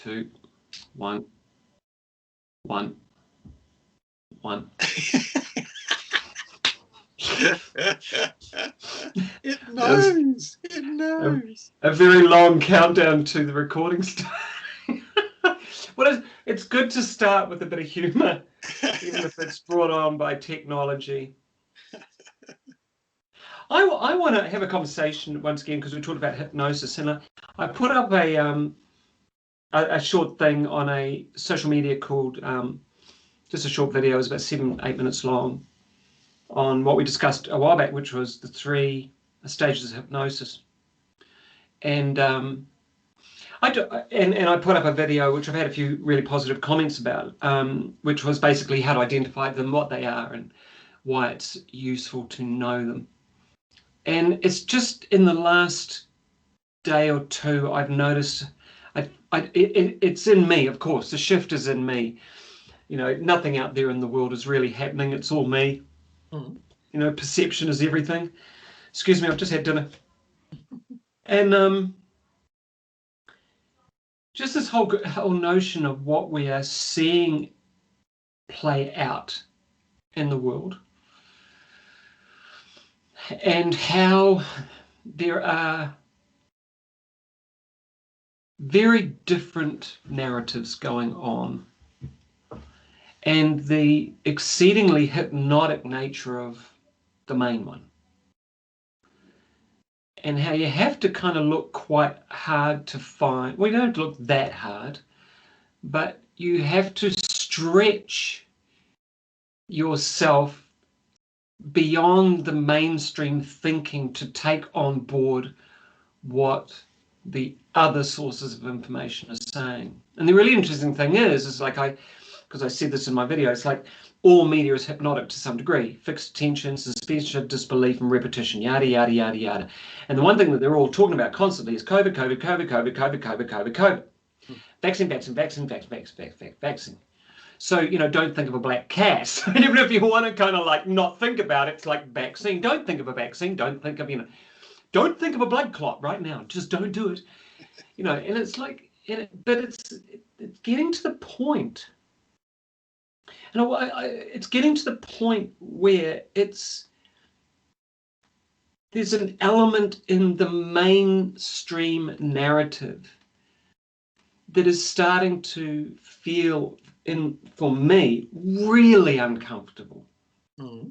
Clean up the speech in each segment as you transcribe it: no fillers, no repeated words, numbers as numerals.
2, 1, 1, 1. It knows. It knows. A very long countdown to the recording start. Well, it's good to start with a bit of humour, even if it's brought on by technology. I want to have a conversation once again, because we talked about hypnosis, and I put up a short thing on a social media called, just a short video, it was about 7-8 minutes long, on what we discussed a while back, which was the 3 stages of hypnosis. And I put up a video which I've had a few really positive comments about, which was basically how to identify them, what they are, and why it's useful to know them. And it's just in the last day or 2 I've noticed it's in me, of course. The shift is in me. You know, nothing out there in the world is really happening. It's all me. Mm-hmm. You know, perception is everything. Excuse me, I've just had dinner. And just this whole notion of what we are seeing play out in the world, and how there are very different narratives going on, and the exceedingly hypnotic nature of the main one, and how you have to kind of look quite hard to find, well, you don't have to look that hard, but you have to stretch yourself beyond the mainstream thinking to take on board what the other sources of information are saying. And the really interesting thing is like because I said this in my video, it's like all media is hypnotic to some degree. Fixed attention, suspension of disbelief, and repetition, yada, yada, yada, yada. And the one thing that they're all talking about constantly is COVID, COVID, COVID, COVID, COVID, COVID, COVID, COVID. Vaccine, vaccine, vaccine, vaccine, vaccine. So, you know, don't think of a black cat. Even if you want to kind of like not think about it, it's like vaccine. Don't think of a vaccine. Don't think of, you know, don't think of a blood clot right now. Just don't do it. You know, and it's like, but it's getting to the point. And it's getting to the point where there's an element in the mainstream narrative that is starting to feel, for me, really uncomfortable. Mm-hmm.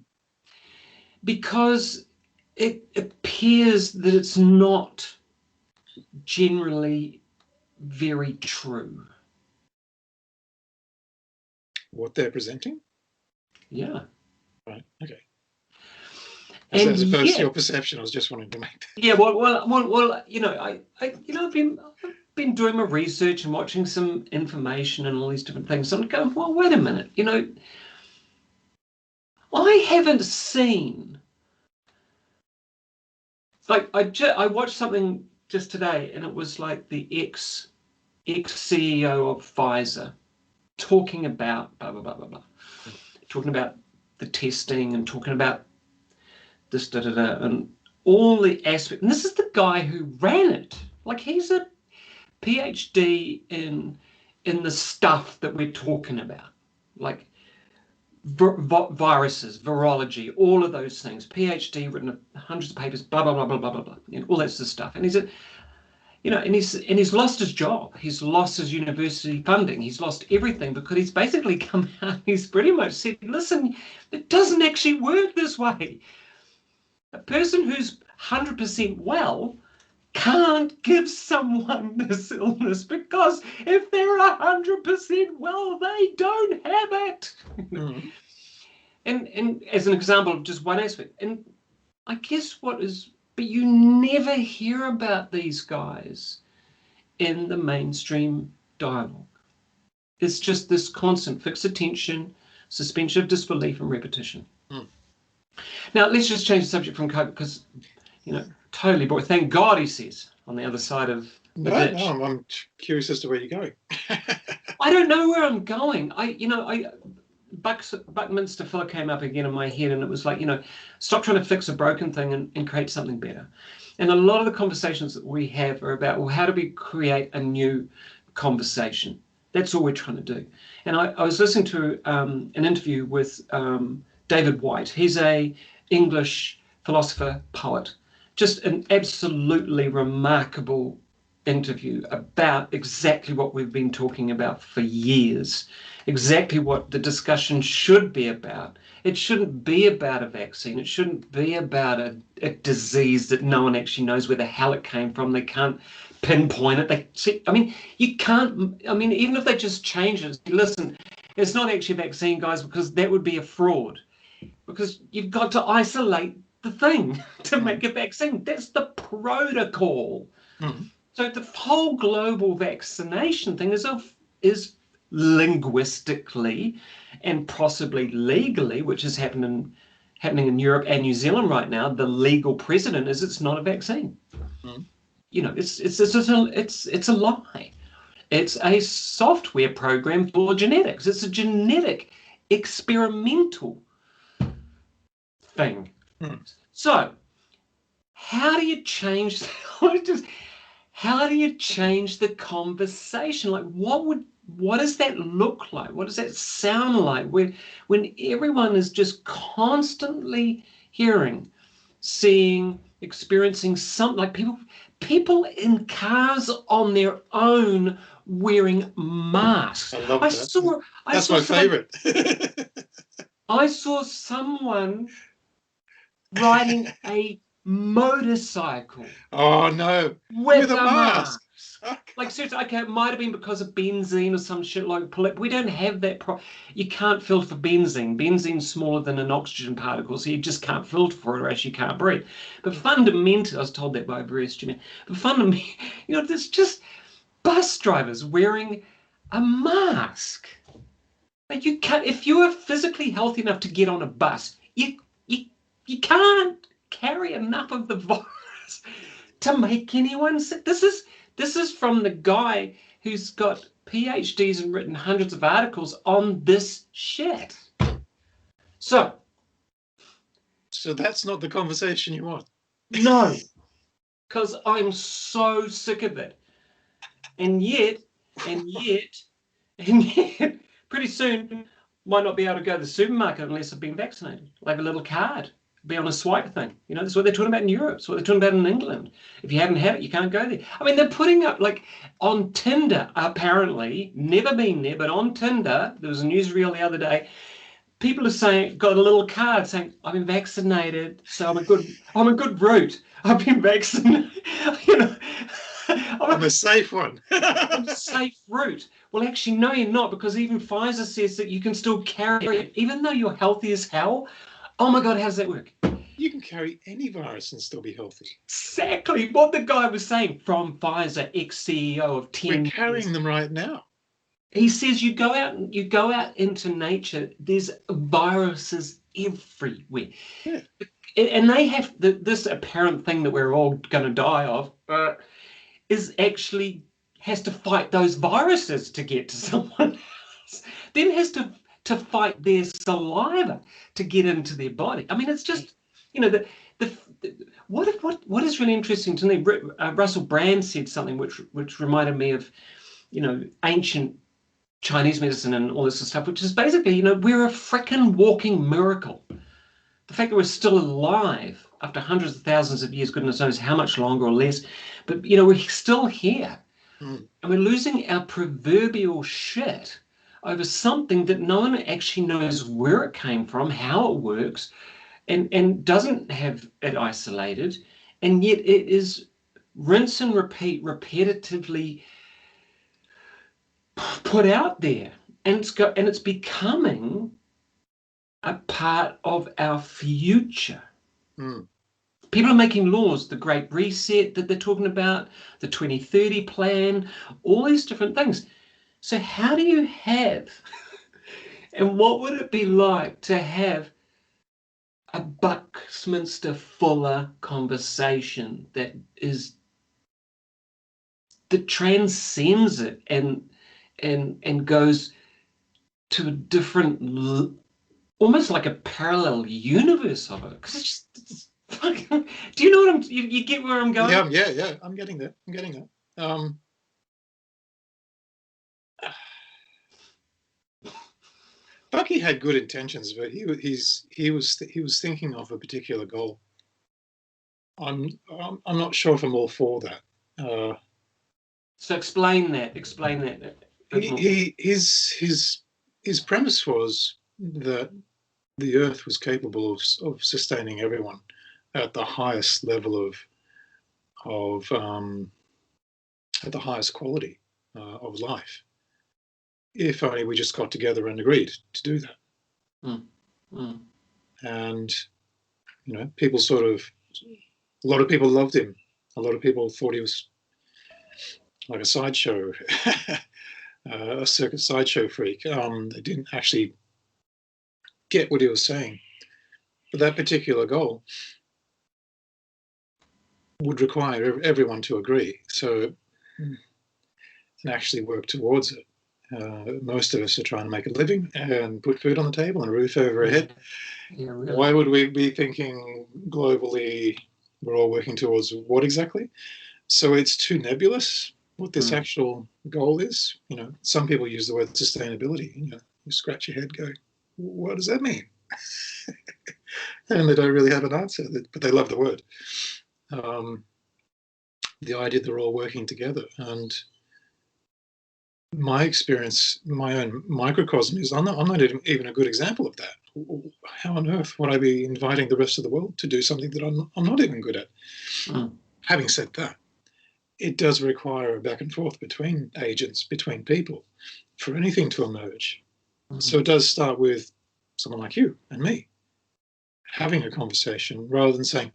Because it appears that it's not generally very true. What they're presenting? Yeah. Right. Okay. And as opposed to your perception, I was just wanting to make that. Yeah. Well. You know, I've been doing my research and watching some information and all these different things. I'm going, well, wait a minute. You know, I haven't seen. Like I watched something just today, and it was like the ex CEO of Pfizer talking about blah blah blah blah blah, talking about the testing and talking about this da da da and all the aspects. And this is the guy who ran it. Like, he's a PhD in the stuff that we're talking about, like viruses, virology, all of those things. PhD, written hundreds of papers, blah blah blah blah blah blah blah, you know, all that sort of stuff. And he's a, you know, and he's lost his job. He's lost his university funding. He's lost everything because he's basically come out. He's pretty much said, listen, it doesn't actually work this way. A person who's 100% well can't give someone this illness, because if they're 100% well, they don't have it. Mm-hmm. And as an example of just one aspect, and I guess but you never hear about these guys in the mainstream dialogue. It's just this constant fixed attention, suspension of disbelief, and repetition. Mm. Now, let's just change the subject from COVID, because, you know, totally bored. Thank God, he says, on the other side of the ditch. No, I'm curious as to where you're going. I don't know where I'm going. Buckminster Fuller came up again in my head, and it was like, you know, stop trying to fix a broken thing and create something better. And a lot of the conversations that we have are about, well, how do we create a new conversation. That's all we're trying to do. And I was listening to an interview with David White. He's a English philosopher, poet, just an absolutely remarkable interview about exactly what we've been talking about for years, exactly what the discussion should be about. It shouldn't be about a vaccine. It shouldn't be about a disease that no one actually knows where the hell it came from. They can't pinpoint it. I mean, you can't, I mean, even if they just change it, listen, it's not actually a vaccine, guys, because that would be a fraud. Because you've got to isolate the thing to make a vaccine. That's the protocol. So the whole global vaccination thing is linguistically and possibly legally, which is happening in Europe and New Zealand right now. The legal precedent is it's not a vaccine. You know, it's a lie. It's a software program for genetics. It's a genetic experimental thing. So how do you change how do you change the conversation? Like what does that look like? What does that sound like when everyone is just constantly hearing, seeing, experiencing something, like people in cars on their own wearing masks. I love that. That's my favorite. I saw someone riding a motorcycle. Oh no! With a mask. Like seriously, okay, it might have been because of benzene or some shit like. We don't have that. You can't filter for benzene. Benzene's smaller than an oxygen particle, so you just can't filter for it, or else you can't breathe. But fundamentally, I was told that by a very stupid. But fundamentally, you know, there's just bus drivers wearing a mask. Like you can't. If you are physically healthy enough to get on a bus, you can't carry enough of the virus to make anyone sick. This is from the guy who's got PhDs and written hundreds of articles on this shit. So that's not the conversation you want. No, because I'm so sick of it. And yet, pretty soon, might not be able to go to the supermarket unless I've been vaccinated. I'll have a little card. Be on a swipe thing. You know, that's what they're talking about in Europe. That's what they're talking about in England. If you haven't had it, you can't go there. I mean, they're putting up, like, on Tinder, apparently, never been there, but on Tinder, there was a newsreel the other day, people are saying, got a little card saying, I've been vaccinated, so I'm a good route. I've been vaccinated. You know, I'm a safe one. I'm a safe route. Well, actually, no, you're not, because even Pfizer says that you can still carry it, even though you're healthy as hell. Oh my God, how does that work? You can carry any virus and still be healthy. Exactly what the guy was saying from Pfizer, ex-CEO of 10 We're carrying them right now. He says you go out into nature, there's viruses everywhere. Yeah. And they have this apparent thing that we're all going to die of is actually has to fight those viruses to get to someone else. Then has to fight their saliva to get into their body. I mean, it's just, you know, what is really interesting to me. Russell Brand said something which reminded me of, you know, ancient Chinese medicine and all this stuff, which is basically, you know, we're a frickin' walking miracle. The fact that we're still alive after hundreds of thousands of years, goodness knows how much longer or less, but, you know, we're still here. And we're losing our proverbial shit over something that no one actually knows where it came from, how it works, and doesn't have it isolated, and yet it is rinse and repeat, repetitively put out there, and it's becoming a part of our future. People are making laws, the Great Reset that they're talking about, the 2030 plan, all these different things. So how do you have, and what would it be like to have a Buckminster Fuller conversation that transcends it and goes to a different, almost like a parallel universe of it? Because it's fucking, do you know what you get where I'm going? Yeah, I'm getting that. Bucky had good intentions, but he was thinking of a particular goal. I'm not sure if I'm all for that. So explain that. Explain that a bit more. His premise was that the Earth was capable of sustaining everyone at the highest level of at the highest quality of life, if only we just got together and agreed to do that. Mm. Mm. And people a lot of people loved him. A lot of people thought he was like a sideshow, a circus sideshow freak. They didn't actually get what he was saying. But that particular goal would require everyone to agree. So, and actually work towards it. Most of us are trying to make a living and put food on the table and a roof over our head. Yeah, really. Why would we be thinking globally we're all working towards what exactly? So it's too nebulous what this actual goal is. Some people use the word sustainability. You scratch your head, go, what does that mean? And they don't really have an answer, but they love the word. The idea that they're all working together. And my experience, my own microcosm is I'm not even a good example of that. How on earth would I be inviting the rest of the world to do something that I'm not even good at? Having said that, it does require a back and forth between agents, between people, for anything to emerge. So it does start with someone like you and me having a conversation rather than saying,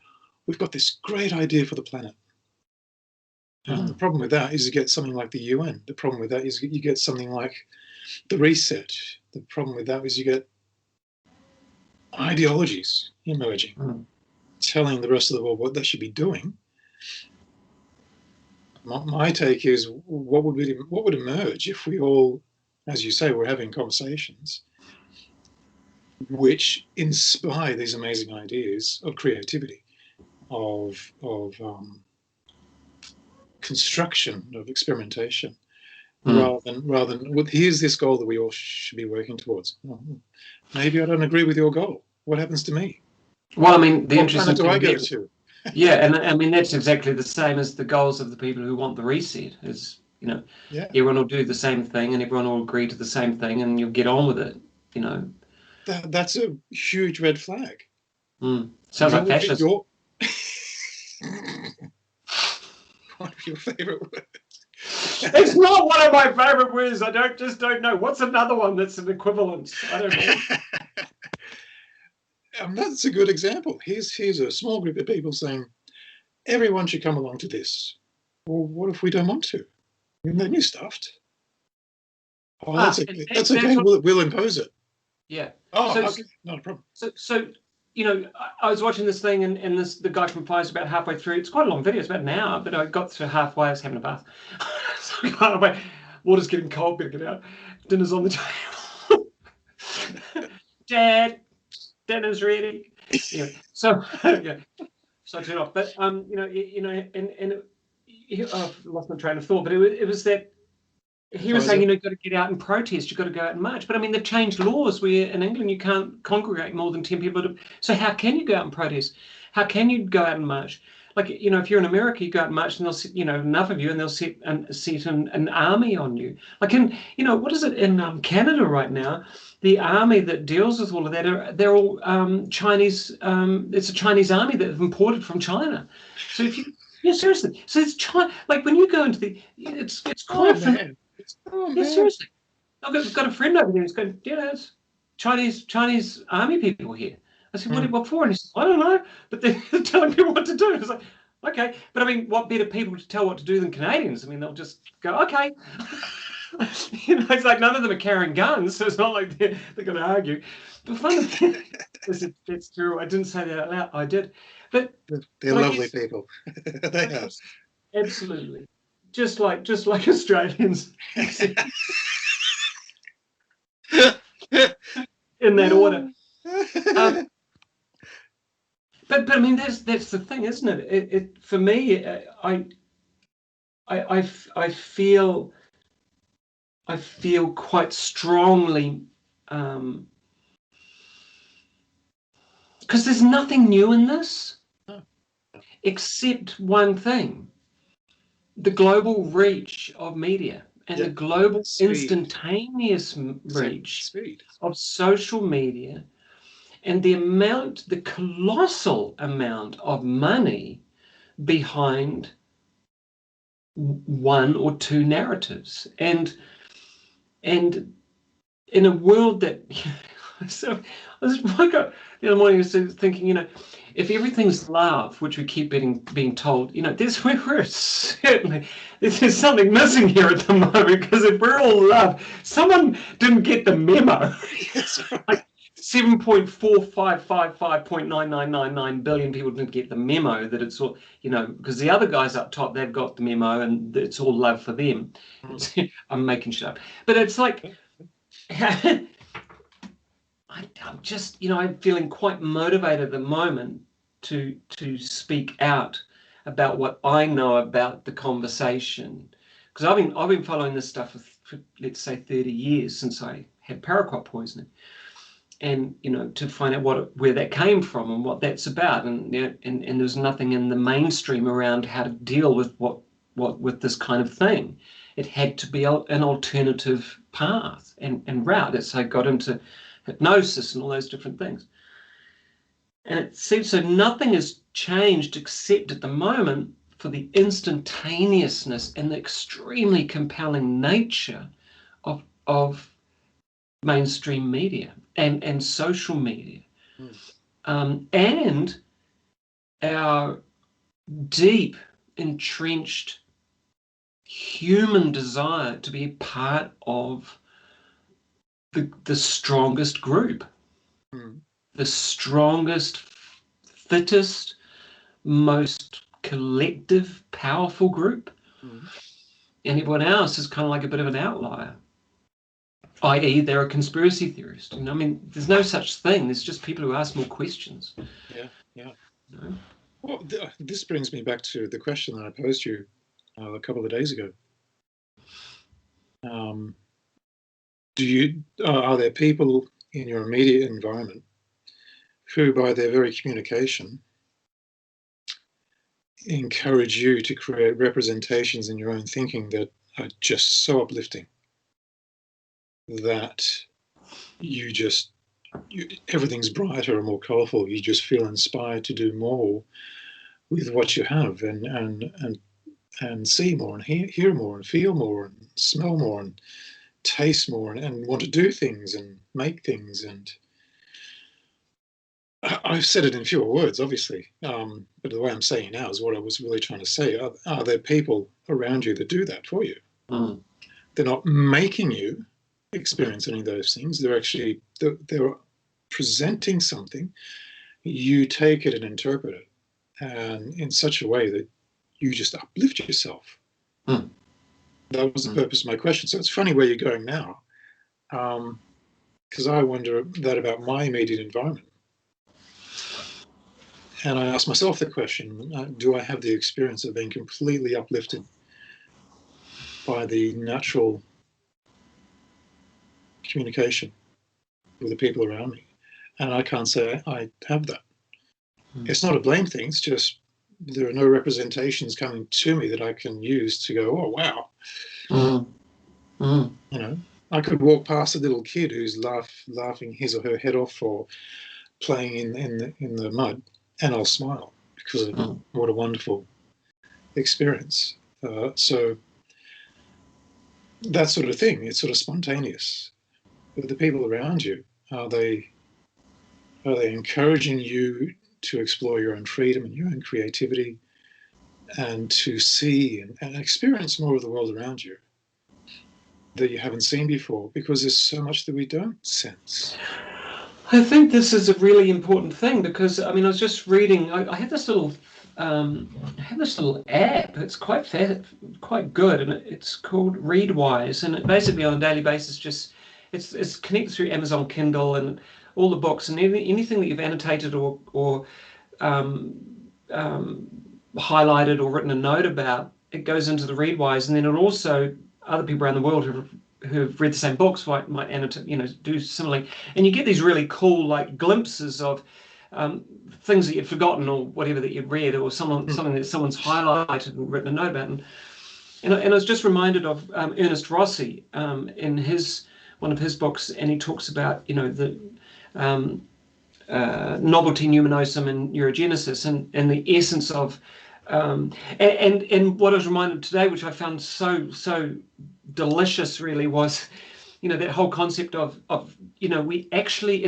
we've got this great idea for the planet. And the problem with that is you get something like the UN. The problem with that is you get something like the reset. The problem with that is you get ideologies emerging, telling the rest of the world what they should be doing. My take is what would emerge if we all, as you say, were having conversations which inspire these amazing ideas of creativity, of construction, of experimentation, rather than here's this goal that we all should be working towards. Maybe I don't agree with your goal. What happens to me? Well, I mean, the what interesting planet do I thing go to? Yeah, and I mean that's exactly the same as the goals of the people who want the reset. Is everyone will do the same thing, and everyone will agree to the same thing, and you'll get on with it. That's a huge red flag. Sounds like fascism. One of your favorite words. It's not one of my favorite words. I don't know. What's another one that's an equivalent? I don't know. That's a good example. Here's a small group of people saying, everyone should come along to this. Well, what if we don't want to? Then you're stuffed. Oh, that's okay. That's okay. We'll impose it. Yeah. Okay. Not a problem. So I was watching this thing, and the guy from Fire's about halfway through. It's quite a long video. It's about an hour, but I got to halfway. I was having a bath. So halfway, water's getting cold. Better get out. Dinner's on the table. Dad, dinner's ready. Anyway, so yeah. So I turned off. But I've lost my train of thought. But it was that he was saying, you've got to get out and protest. You've got to go out and march. But I mean, they've changed laws where in England you can't congregate more than 10 people. So how can you go out and protest? How can you go out and march? Like, if you're in America, you go out and march, and they'll set, enough of you, and they'll set an army on you. Like what is it in Canada right now? The army that deals with all of that they're all Chinese. It's a Chinese army that have imported from China. So if you seriously, so it's China. Like when you go into it's quite. Seriously. I've got a friend over there who's going, it's Chinese army people here. I said, what for? And he says, I don't know, but they're telling people what to do. I was like, okay. But I mean, what better people to tell what to do than Canadians? I mean, they'll just go, okay. It's like none of them are carrying guns, so it's not like they're going to argue. But fundamentally, it's true. I didn't say that out loud. I did. But they're lovely people. They are. Absolutely. Just like Australians. In that order. But I mean that's the thing, isn't it? It for me, I feel I feel quite strongly, because there's nothing new in this, except one thing: the global reach of media and the global instantaneous reach of social media, and the colossal amount of money behind one or two narratives, and in a world that so I woke up the other morning thinking, if everything's love, which we keep being told, we're certainly there's something missing here at the moment, because if we're all love, someone didn't get the memo. Like 7.4555.9999 billion people didn't get the memo that it's all, because the other guys up top, they've got the memo and it's all love for them. I'm making shit up, but it's like I'm just, I'm feeling quite motivated at the moment to speak out about what I know about the conversation, because I've been following this stuff for let's say 30 years, since I had paraquat poisoning, and to find out where that came from and what that's about, and there's nothing in the mainstream around how to deal with with this kind of thing. It had to be an alternative path and route. So I got into hypnosis and all those different things. And it seems so nothing has changed, except at the moment for the instantaneousness and the extremely compelling nature of mainstream media and social media, and our deep, entrenched human desire to be part of the strongest group, the strongest, fittest, most collective, powerful group. And everyone else is kind of like a bit of an outlier, i.e. they're a conspiracy theorist. There's no such thing. There's just people who ask more questions. Yeah. Well, this brings me back to the question that I posed you a couple of days ago. Are there people in your immediate environment who, by their very communication, encourage you to create representations in your own thinking that are just so uplifting that everything's brighter and more colorful? You just feel inspired to do more with what you have, and see more, and hear more, and feel more, and smell more, and taste more, and want to do things and make things. And I've said it in fewer words, obviously, but the way I'm saying it now is what I was really trying to say. Are there people around you that do that for you? They're not making you experience any of those things. They're presenting something. You take it and interpret it, and in such a way that you just uplift yourself. That was the purpose of my question. So it's funny where you're going now, because I wonder that about my immediate environment. And I ask myself the question, do I have the experience of being completely uplifted by the natural communication with the people around me? And I can't say I have that. It's not a blame thing. It's just there are no representations coming to me that I can use to go, oh, wow. I could walk past a little kid who's laughing his or her head off or playing in the mud, and I'll smile because of what a wonderful experience. So that sort of thing, it's sort of spontaneous. But the people around you, are they encouraging you to explore your own freedom and your own creativity, and to see and experience more of the world around you that you haven't seen before? Because there's so much that we don't sense. I think this is a really important thing, because I was just reading. I have this little app. It's quite good, and it's called Readwise, and it basically on a daily basis it's connected through Amazon Kindle and all the books, and anything that you've annotated or highlighted or written a note about, it goes into the Readwise, and then it also, other people around the world who've read the same books might annotate, do similarly, and you get these really cool like glimpses of things that you'd forgotten or whatever that you'd read, or something that someone's highlighted and written a note about. And I was just reminded of Ernest Rossi in one of his books, and he talks about the novelty, numinosum, and neurogenesis, and the essence of and what I was reminded today, which I found so delicious, really, was that whole concept of we actually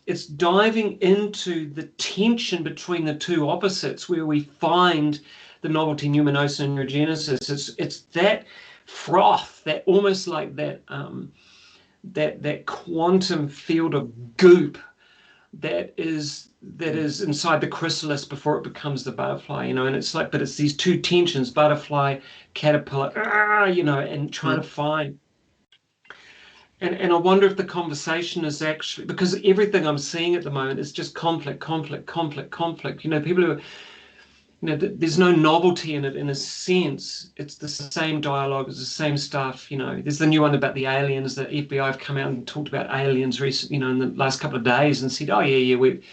it's diving into the tension between the two opposites, where we find the novelty, numinosum, and neurogenesis. It's that froth, that almost like that that quantum field of goop that is inside the chrysalis before it becomes the butterfly, and it's like, but it's these two tensions, butterfly, caterpillar, and trying to find. And I wonder if the conversation is actually, because everything I'm seeing at the moment is just conflict. People who, there's no novelty in it in a sense. It's the same dialogue, it's the same stuff. There's the new one about the aliens. The FBI have come out and talked about aliens recently, in the last couple of days, and said, oh yeah, we've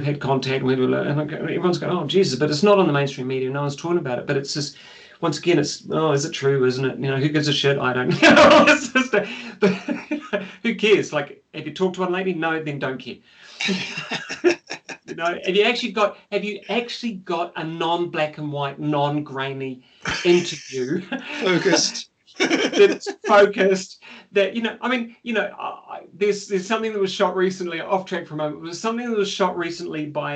had contact, and everyone's going, oh Jesus, but it's not on the mainstream media. No one's talking about it. But it's just, once again, it's, oh, is it true? Isn't it? Who gives a shit? I don't. It's just, but who cares? Like, have you talked to one lady? No, then don't care. Have you actually got a non-black and white, non-grainy interview focused that's focused, that there's something that was shot recently, off track for a moment. It was something that was shot recently by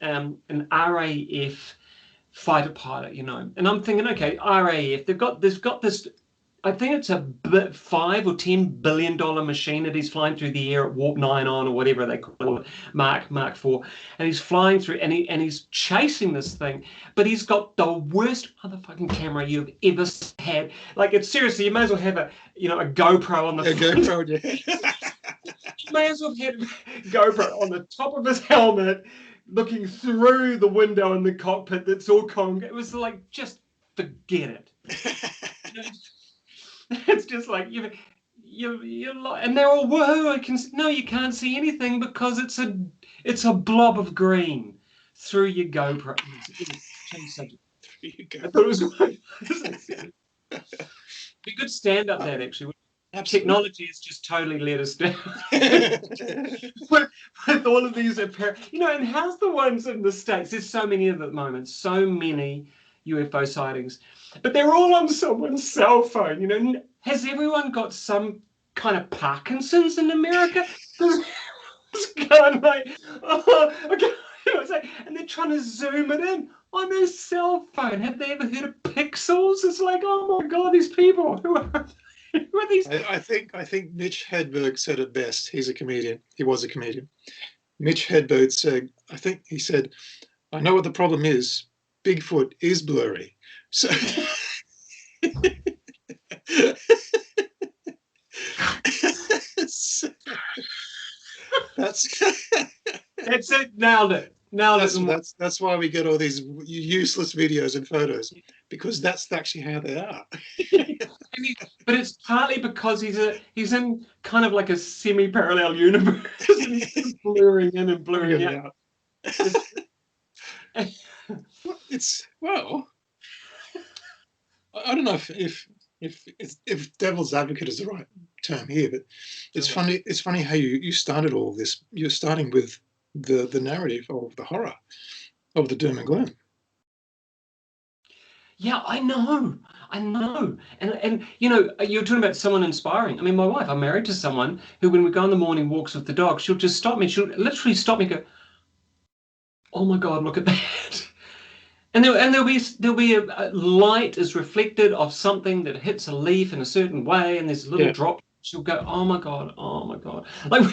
an RAF fighter pilot, and I'm thinking, okay, RAF, they've got this, I think it's a $5 or $10 billion machine that he's flying through the air at warp 9 on, or whatever they call it, Mark 4, and he's flying through, and he's chasing this thing, but he's got the worst motherfucking camera you've ever had. Like, it's seriously, you may as well have a GoPro on the GoPro, yeah. You may as well have a GoPro on the top of his helmet, looking through the window in the cockpit that's all it was like, just forget it. It's just like you're and they're all, whoa, no, you can't see anything because it's a blob of green through your GoPro. Change subject. I thought it was be good stand up that actually. Absolutely. Technology has just totally let us down. with all of these apparent, and how's the ones in the States? There's so many of them at the moment, so many UFO sightings, but they're all on someone's cell phone. Has everyone got some kind of Parkinson's in America? It's going like, oh, okay. And they're trying to zoom it in on their cell phone. Have they ever heard of pixels? It's like, oh my God, these people. Who are these? I think Mitch Hedberg said it best. He's a comedian. He was a comedian. Mitch Hedberg said, he said, I know what the problem is. Bigfoot is blurry. So that's it. Nailed it. That's why we get all these useless videos and photos, because that's actually how they are. But it's partly because he's in kind of like a semi-parallel universe, and he's blurring in and blurring out. I don't know if devil's advocate is the right term here, but it's funny. It's funny how you started all of this. You're starting with the narrative of the horror, of the doom and gloom. Yeah, I know. And you're talking about someone inspiring. I mean, my wife, I'm married to someone who, when we go on the morning walks with the dog, she'll just stop me. She'll literally stop me and go, oh my God, look at that. And there'll be a light is reflected of something that hits a leaf in a certain way, and there's a little drop. She'll go, oh my God. Like,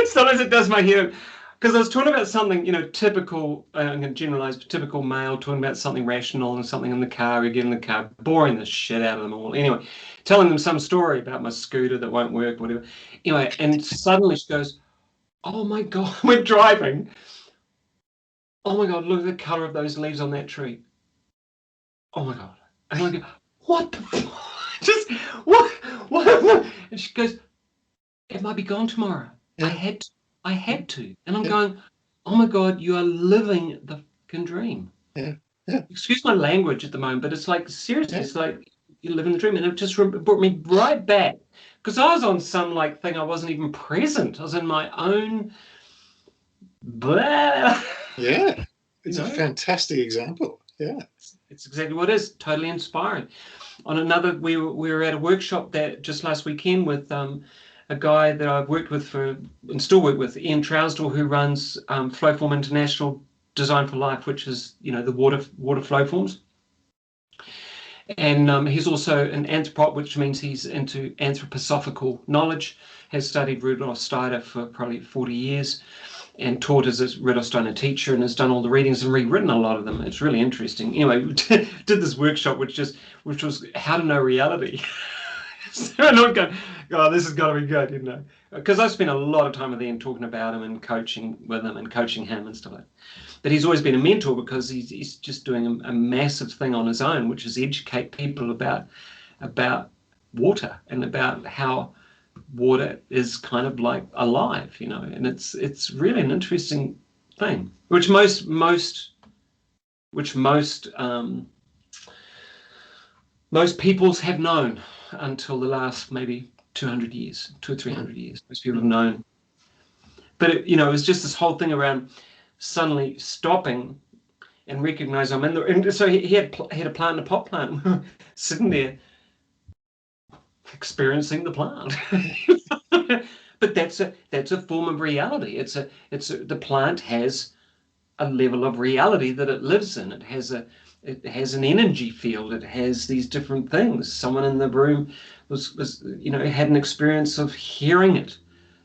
sometimes it does my head. Because I was talking about something, typical, I'm going to generalize, but typical male, talking about something rational and something in the car, we get in the car, boring the shit out of them all. Anyway, telling them some story about my scooter that won't work, whatever. Anyway, and suddenly she goes, oh my God, we're driving. Oh my God, look at the color of those leaves on that tree. Oh my God. And I go, what the fuck? Just, what And she goes, it might be gone tomorrow. Yeah. I had to. And I'm Yeah. going, oh my God, you are living the fucking dream. Yeah. Yeah. Excuse my language at the moment, but it's like, seriously, Yeah. it's like you're living the dream. And it just brought me right back, because I was on some like thing, I wasn't even present. I was in my own blah. Yeah. It's You a know, fantastic example. Yeah. it's exactly what it is. Totally inspiring. On another, we were at a workshop that just last weekend with a guy that I've worked with and still work with, Ian Trousdell, who runs Flowform International Design for Life, which is, you know, the water flow forms. And he's also an anthropologist, which means he's into anthroposophical knowledge, has studied Rudolf Steiner for probably 40 years and taught as a Rudolf Steiner teacher, and has done all the readings and rewritten a lot of them. It's really interesting. Anyway, we did this workshop, which was how to know reality. So I'm not going, oh, this has got to be good, you know, because I spent a lot of time with Ian talking about him and coaching with him and coaching him and stuff like that. But he's always been a mentor, because he's just doing a massive thing on his own, which is educate people about water and about how water is kind of like alive, you know. And it's really an interesting thing, which most peoples have known until the last maybe 200 years, 200 or 300 years. Most people have known. But it was just this whole thing around suddenly stopping and recognize I'm in there. And so he had a plant, a pot plant, sitting there experiencing the plant. But that's a form of reality. The plant has a level of reality that it lives in. It has an energy field. It has these different things. Someone in the room was had an experience of hearing it,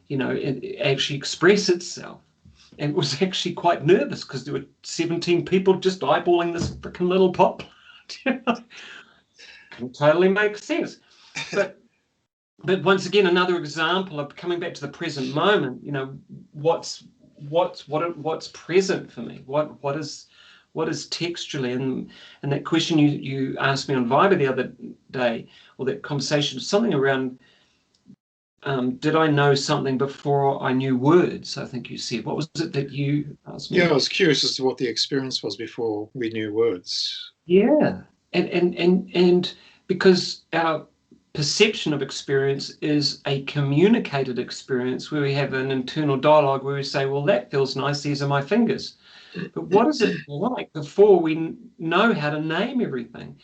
it actually express itself, and was actually quite nervous because there were 17 people just eyeballing this freaking little pot plant. Can totally make sense. But once again, another example of coming back to the present moment. What's present for me? What is texturally, and that question you asked me on Viber the other day, or that conversation, something around did I know something before I knew words? I think you said. What was it that you asked me? Yeah, I was curious as to what the experience was before we knew words. Yeah, and because our perception of experience is a communicated experience where we have an internal dialogue where we say, well, that feels nice, these are my fingers. But what is it like before we know how to name everything?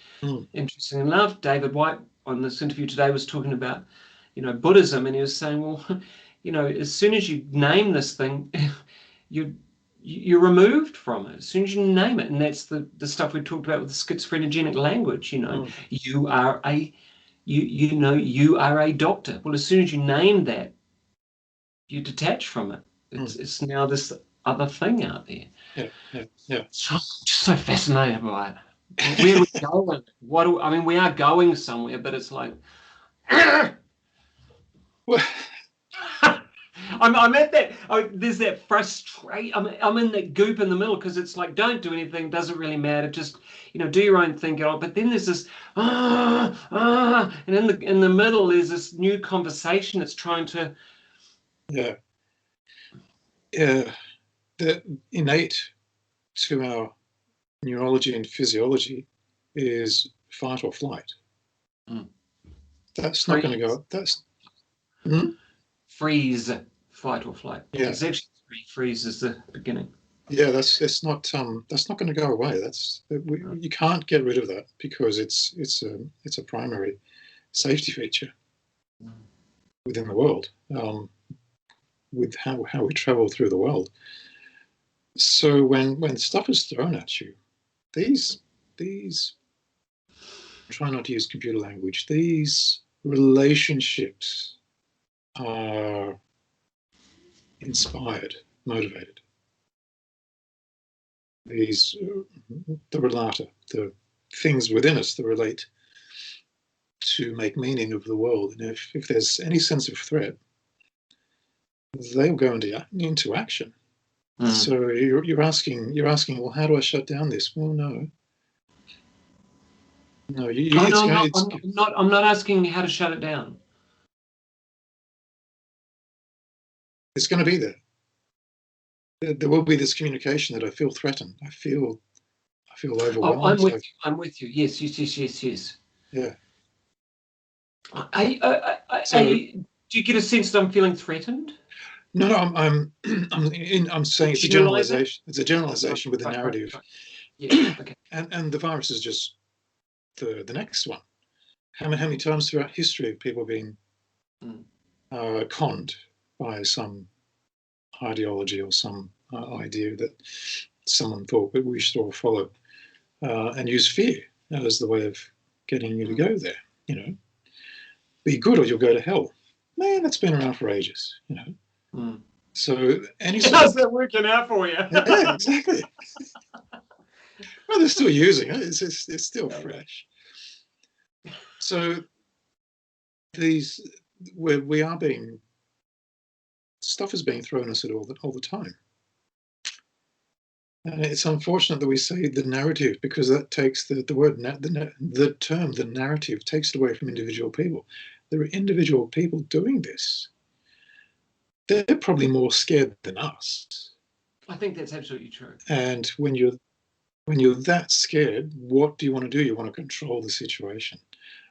Interesting enough, David White on this interview today was talking about, Buddhism, and he was saying, well, as soon as you name this thing, you're removed from it as soon as you name it. And that's the stuff we talked about with the schizophrenogenic language. You are a doctor. Well, as soon as you name that, you detach from it. It's now this other thing out there. Yeah. Just so fascinated by it. Where are we going? We are going somewhere, but it's like I'm at that. There's that frustration. I'm in that goop in the middle, because it's like, don't do anything. Doesn't really matter. Just do your own thing. Get on. But then there's this and in the middle there's this new conversation that's trying to. Yeah. The innate to our neurology and physiology is fight or flight. That's not going to go. Freeze, fight or flight. Yeah. It's actually freeze is the beginning. Yeah, that's not going to go away. You can't get rid of that, because it's a primary safety feature within the world, with how we travel through the world. So when stuff is thrown at you, these try not to use computer language. These relationships are inspired, motivated. The relata, the things within us that relate to make meaning of the world. And if there's any sense of threat, they'll go into action. So you're asking, well, how do I shut down this? Well, no. I'm not asking how to shut it down. It's going to be there. There will be this communication that I feel threatened. I feel overwhelmed. Oh, I'm with you. I'm with you. Yes. Yeah. Do you get a sense that I'm feeling threatened? No, I'm saying it's a generalization. It's a generalization with a narrative. Right. Yeah. Okay. And the virus is just the next one. How many times throughout history have people been conned by some ideology or some idea that someone thought that we should all follow, and use fear as the way of getting you to go there? You know, be good or you'll go to hell. Man, that's been around for ages. You know. So how's that working out for you? Yeah, exactly. Well, they're still using it. It's still fresh. So we are being, stuff is being thrown at us all the time. And it's unfortunate that we say the narrative, because that takes the term, the narrative, takes it away from individual people. There are individual people doing this. They're probably more scared than us. I think that's absolutely true. And when you're that scared, what do you want to do? You want to control the situation.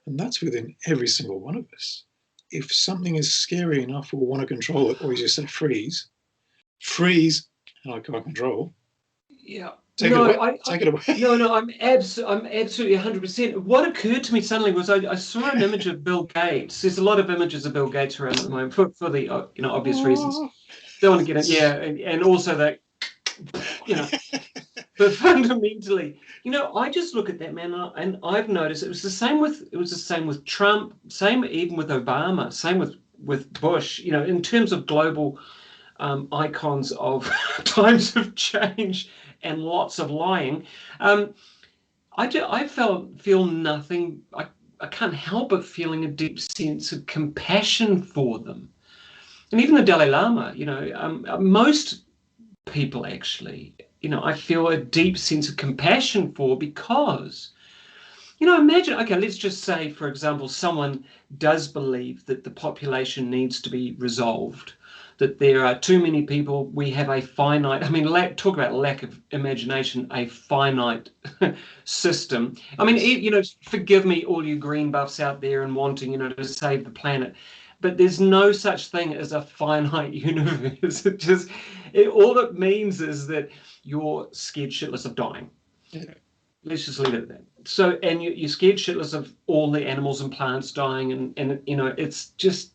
And that's within every single one of us. If something is scary enough, we'll want to control it, or as you say, freeze, and I can't control. Yeah. Take it away. No, I'm absolutely 100%. What occurred to me suddenly was I saw an image of Bill Gates. There's a lot of images of Bill Gates around at the moment for the obvious reasons. Don't want to get it. Yeah, and also that, but fundamentally, I just look at that man, and I've noticed it was the same with Trump, same even with Obama, same with Bush. In terms of global icons of times of change and lots of lying. I feel nothing. I can't help but feeling a deep sense of compassion for them, and even the Dalai Lama. Most people actually. I feel a deep sense of compassion for, because, imagine, okay, let's just say, for example, someone does believe that the population needs to be resolved, that there are too many people, we have a finite, talk about lack of imagination, a finite system. Forgive me, all you green buffs out there and wanting, to save the planet. But there's no such thing as a finite universe. All it means is that you're scared shitless of dying. Yeah. Let's just leave it at that. So, and you're scared shitless of all the animals and plants dying, and it's just,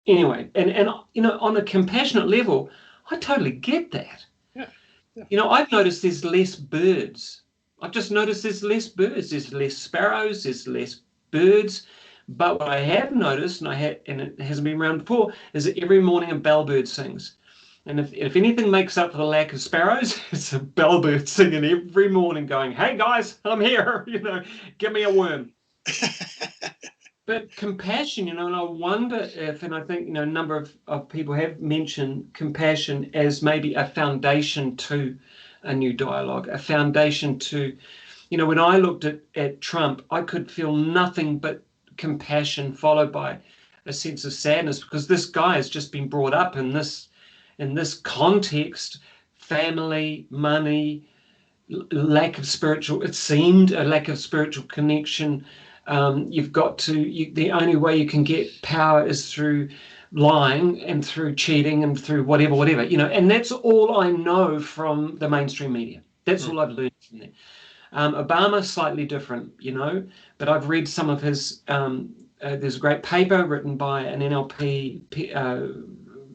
anyway. And on a compassionate level, I totally get that. Yeah. I've noticed there's less birds. I've just noticed there's less birds. There's less sparrows. There's less birds. But what I have noticed, and it hasn't been around before, is that every morning a bellbird sings. And if anything makes up for the lack of sparrows, it's a bellbird singing every morning going, "Hey guys, I'm here, give me a worm." But compassion, and I wonder if, and I think, a number of people have mentioned compassion as maybe a foundation to a new dialogue, a foundation to, when I looked at Trump, I could feel nothing but compassion followed by a sense of sadness, because this guy has just been brought up in this context: family, money, it seemed a lack of spiritual connection. You've got to, the only way you can get power is through lying and through cheating and through whatever, and that's all I know from the mainstream media. That's all I've learned from there. Obama, slightly different, but I've read some of his, there's a great paper written by an NLP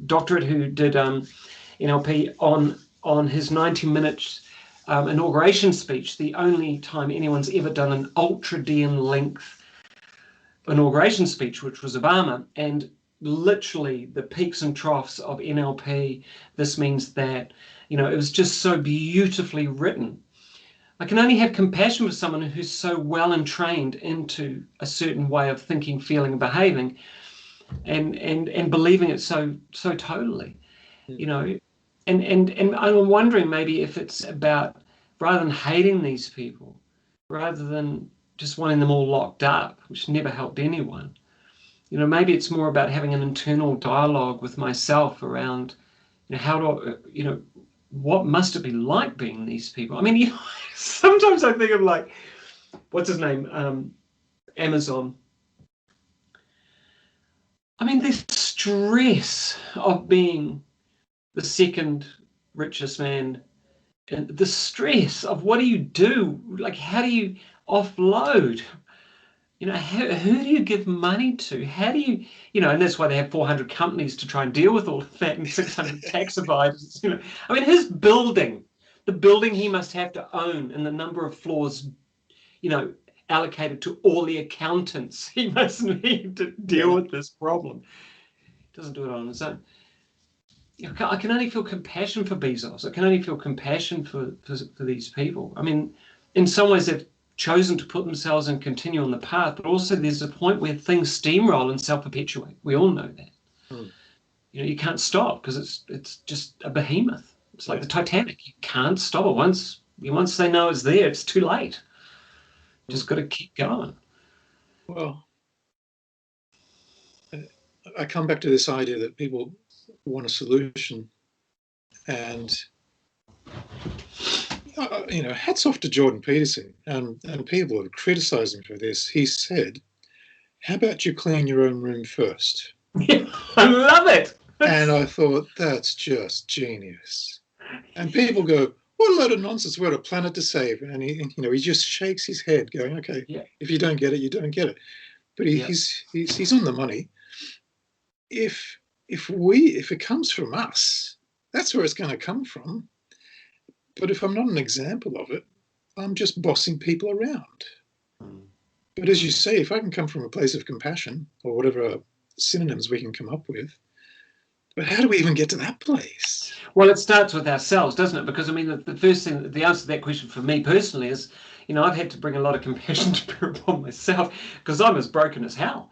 doctorate who did NLP on his 90-minute inauguration speech, the only time anyone's ever done an ultra-dean length inauguration speech, which was Obama, and literally the peaks and troughs of NLP. This means that, it was just so beautifully written. I can only have compassion for someone who's so well entrained into a certain way of thinking, feeling, and behaving, and believing it so totally, And I'm wondering maybe if it's about, rather than hating these people, rather than just wanting them all locked up, which never helped anyone, maybe it's more about having an internal dialogue with myself around, how do, what must it be like being these people? I mean, sometimes I think of like, what's his name? Amazon. I mean, the stress of being the second richest man, and the stress of what do you do? Like, how do you offload? Who do you give money to? How do you, and that's why they have 400 companies to try and deal with all of that and 600 tax advisors. I mean, the building he must have to own and the number of floors, allocated to all the accountants he must need to deal with this problem. He doesn't do it on his own. I can only feel compassion for Bezos. I can only feel compassion for these people. I mean, in some ways they've chosen to put themselves and continue on the path, but also there's a point where things steamroll and self-perpetuate. We all know that. You can't stop because it's just a behemoth. It's like the Titanic. You can't stop it. Once they know it's there, it's too late. Just got to keep going. Well, I come back to this idea that people want a solution, and hats off to Jordan Peterson, and people have criticised him for this. He said, "How about you clean your own room first?" I love it. And I thought, that's just genius. And people go, what a load of nonsense, we're a planet to save. And he just shakes his head going, okay, if you don't get it, you don't get it. But he's on the money. If it comes from us, that's where it's going to come from. But if I'm not an example of it, I'm just bossing people around. But as you say, if I can come from a place of compassion, or whatever synonyms we can come up with, but how do we even get to that place? Well, it starts with ourselves, doesn't it? Because I mean, the first thing, the answer to that question for me personally is, I've had to bring a lot of compassion to bear upon myself because I'm as broken as hell.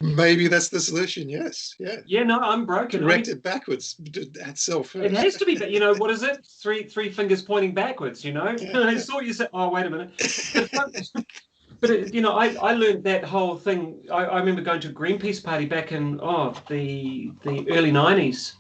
Maybe that's the solution. Yes, yeah. Yeah, no, I'm broken. Direct it backwards at self first. It has to be, but what is it? Three fingers pointing backwards. I saw you say, oh, wait a minute. But I learned that whole thing. I remember going to a Greenpeace party back in the early 90s,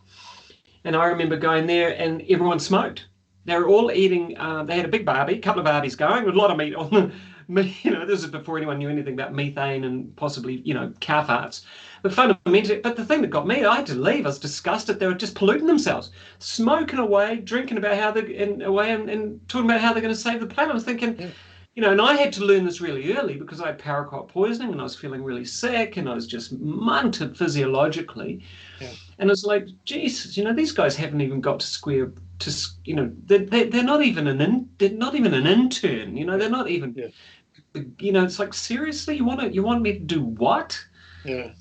and I remember going there and everyone smoked. They were all eating. They had a big barbie, a couple of barbies going with a lot of meat on them. This is before anyone knew anything about methane and possibly car farts. But fundamentally, the thing that got me, I had to leave. I was disgusted. They were just polluting themselves, smoking away, drinking about how they're and talking about how they're going to save the planet. I was thinking. Yeah. And I had to learn this really early because I had paraquat poisoning and I was feeling really sick and I was just munted physiologically. Yeah. And it's like, Jesus, these guys haven't even got to they're not even an intern. They're not even. Yeah. It's like, seriously, you want me to do what? Yeah.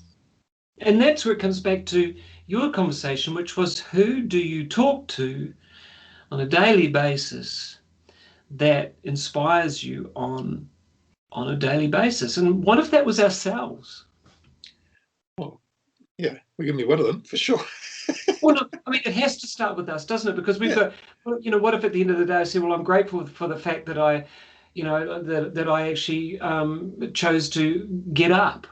And that's where it comes back to your conversation, which was, who do you talk to on a daily basis that inspires you on a daily basis? And what if that was ourselves? Well, yeah, we can be one of them for sure. Well, no, I mean, it has to start with us, doesn't it? Because we've got, what if at the end of the day I say, well, I'm grateful for the fact that I, that I actually chose to get up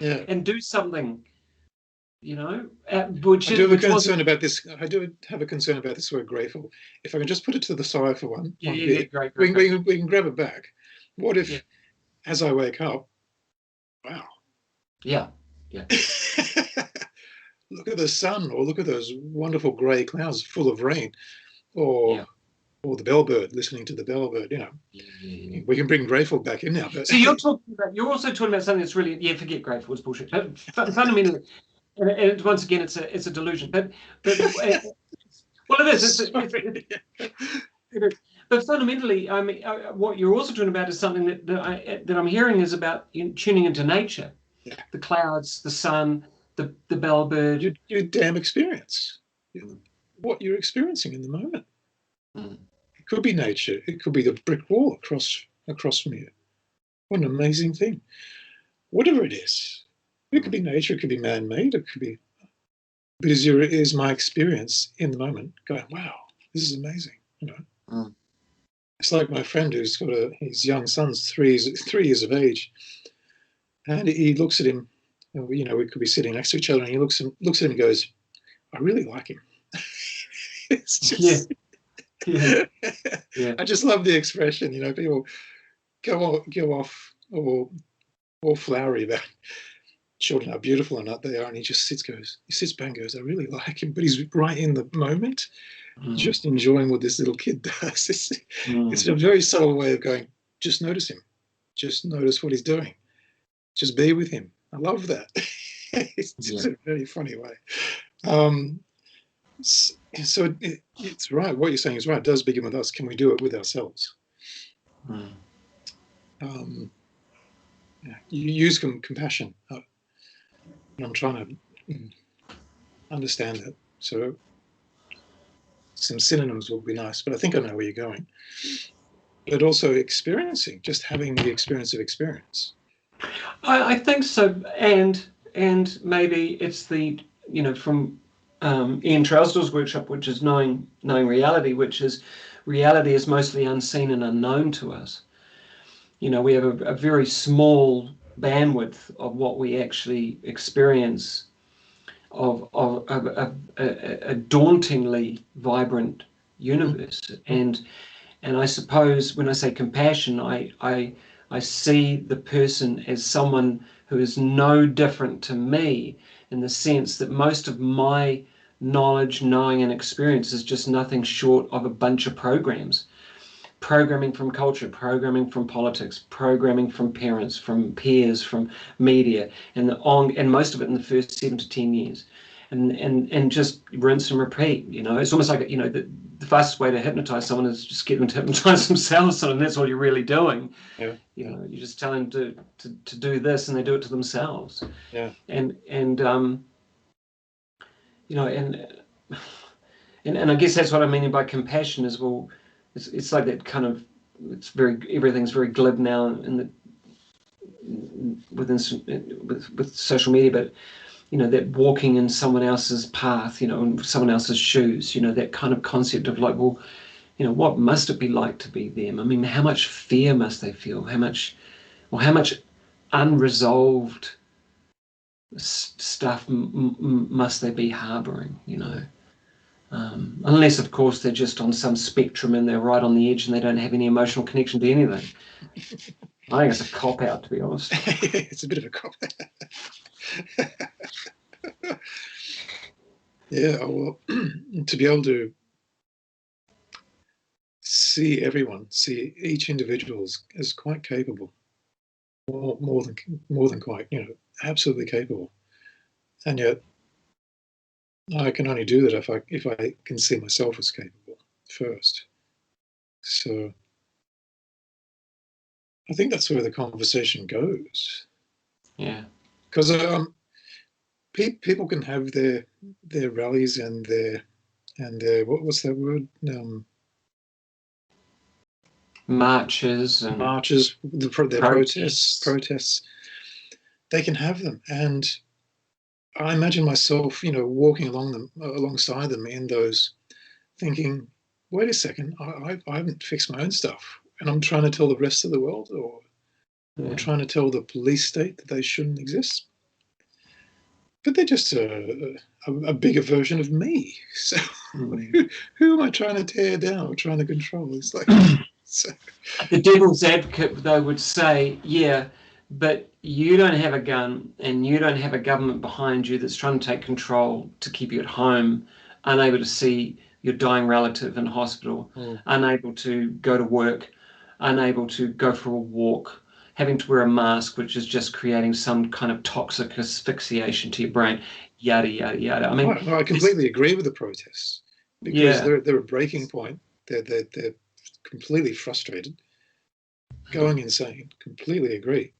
and do something. Which I do have a concern about this. I do have a concern about this word grateful. If I can just put it to the side for one bit, great. We can grab it back. What if, as I wake up, wow. Yeah. Look at the sun, or look at those wonderful grey clouds full of rain, or the bellbird, listening to the bellbird. We can bring grateful back in now. But so you're also talking about something that's really forget grateful. It's bullshit. But fundamentally. And once again, it's a delusion. But well, it is. But fundamentally, I mean, what you're also talking about is something that I'm hearing is about tuning into nature, the clouds, the sun, the bellbird. Your damn experience, what you're experiencing in the moment. It could be nature. It could be the brick wall across from you. What an amazing thing! Whatever it is. It could be nature, it could be man-made, it could be, but is my experience in the moment going, wow, this is amazing, It's like my friend who's got his young son's 3 years of age, and he looks at him. We could be sitting next to each other, and he looks at him and goes, "I really like him." It's Yeah, just, yeah, yeah, I just love the expression. People go off all flowery about children, how beautiful or not they are, and he sits back and goes, "I really like him," but he's right in the moment, just enjoying what this little kid does. It's a very subtle way of going, just notice him. Just notice what he's doing. Just be with him. I love that. It's just a very funny way. So it's right. What you're saying is right. It does begin with us. Can we do it with ourselves? You use compassion. And I'm trying to understand that. So some synonyms will be nice, but I think I know where you're going. But also experiencing, just having the experience of experience. I think so, and maybe it's the from Ian Trousdale's workshop, which is knowing reality, which is reality is mostly unseen and unknown to us. We have a very small bandwidth of what we actually experience of a dauntingly vibrant universe. And I suppose when I say compassion, I see the person as someone who is no different to me, in the sense that most of my knowledge, knowing, and experience is just nothing short of a bunch of programming from culture, programming from politics, programming from parents, from peers, from media, and most of it in the first 7 to 10 years, and just rinse and repeat. It's almost like the fastest way to hypnotize someone is just get them to hypnotize themselves, and that's all you're really doing. You just tell them to do this, and they do it to themselves. And I guess that's what I mean by compassion as well. It's like that kind of, everything's very glib now with social media, but that walking in someone else's path, in someone else's shoes, that kind of concept of like, well, what must it be like to be them? I mean, how much fear must they feel? How much unresolved stuff must they be harboring? Unless, of course, they're just on some spectrum and they're right on the edge and they don't have any emotional connection to anything. I think it's a cop-out, to be honest. It's a bit of a cop-out. Yeah, well, to be able to see each individual as quite capable, more than quite, absolutely capable, and yet I can only do that if I can see myself as capable first. So I think that's where the conversation goes. Yeah, because people can have their rallies and their what's that word? Marches and their protests. They can have them, and I imagine myself, walking alongside them in those, thinking, wait a second, I haven't fixed my own stuff, and I'm trying to tell the rest of the world, or trying to tell the police state that they shouldn't exist. But they're just a bigger version of me. So who am I trying to tear down or trying to control? It's like so. The devil's advocate, though, would say, yeah, but you don't have a gun and you don't have a government behind you that's trying to take control to keep you at home, unable to see your dying relative in hospital, unable to go to work, unable to go for a walk, having to wear a mask, which is just creating some kind of toxic asphyxiation to your brain, yada, yada, yada. I mean, I completely agree with the protests, because they're a breaking point. They're completely frustrated, going insane. Completely agree.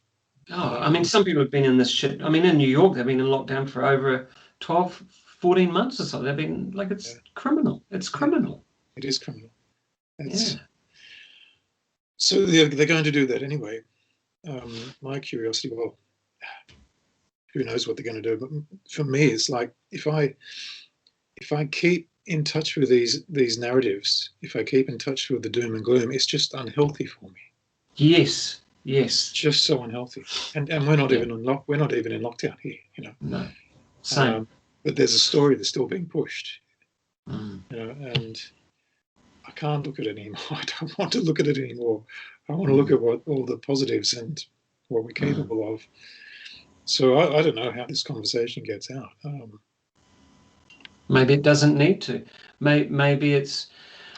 I mean, some people have been in this shit. I mean, in New York, they've been in lockdown for over 12, 14 months or so. They've been like, it's criminal. It's criminal. It is criminal. So they're going to do that anyway. My curiosity, well, who knows what they're going to do? But for me, it's like if I keep in touch with these narratives, if I keep in touch with the doom and gloom, it's just unhealthy for me. Yes, It's just so unhealthy, and we're not even we're not even in lockdown here, you know. No, same. But there's a story that's still being pushed, Mm. you know, and I can't look at it anymore. I don't want to look at it anymore. I want to look at what all the positives and what we're capable of. So I don't know how this conversation gets out. Maybe it doesn't need to. Maybe it's.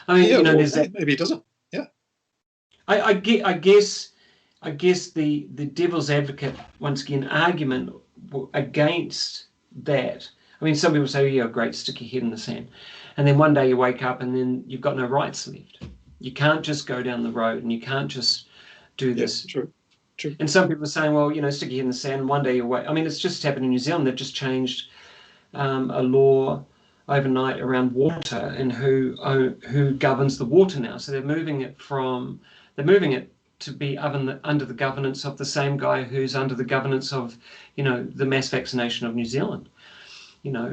I mean, yeah, you know, well, there's that. Maybe it doesn't. Yeah. I guess the devil's advocate once again argument against that. I mean, some people say, "Yeah, great, stick your head in the sand," and then one day you wake up and then you've got no rights left. You can't just go down the road and you can't just do this. True. And some people are saying, well, you know, stick your head in the sand and one day you wake. I mean, it's just happened in New Zealand. They've just changed a law overnight around water and who governs the water now. So they're moving it to be under the governance of the same guy who's under the governance of, you know, the mass vaccination of New Zealand. You know,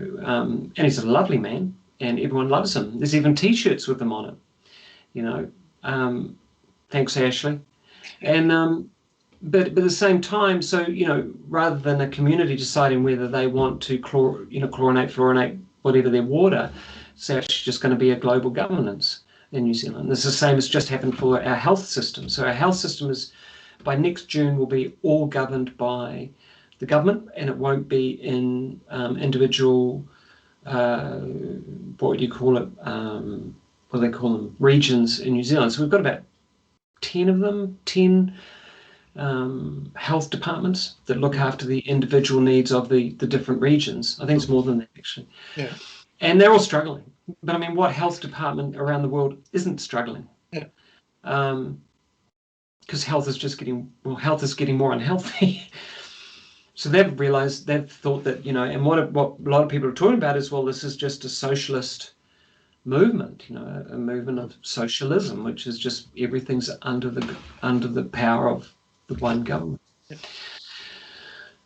and he's a lovely man, and everyone loves him. There's even T-shirts with him on it. You know, thanks Ashley. And but at the same time, so you know, rather than a community deciding whether they want to chlorinate, fluorinate, whatever their water, it's actually just going to be a global governance in New Zealand. This is the same as just happened for our health system. So our health system is, by next June, will be all governed by the government, and it won't be in individual, what do you call it? What do they call them? Regions in New Zealand. So we've got about 10 of them, 10 health departments that look after the individual needs of the different regions. I think it's more than that, actually. Yeah. And they're all struggling. But I mean, what health department around the world isn't struggling? Yeah. Because health is getting more unhealthy. So they've thought that, you know, and what a lot of people are talking about is, well, this is just a socialist movement, you know, a movement of socialism, which is just everything's under the power of the one government. Yeah.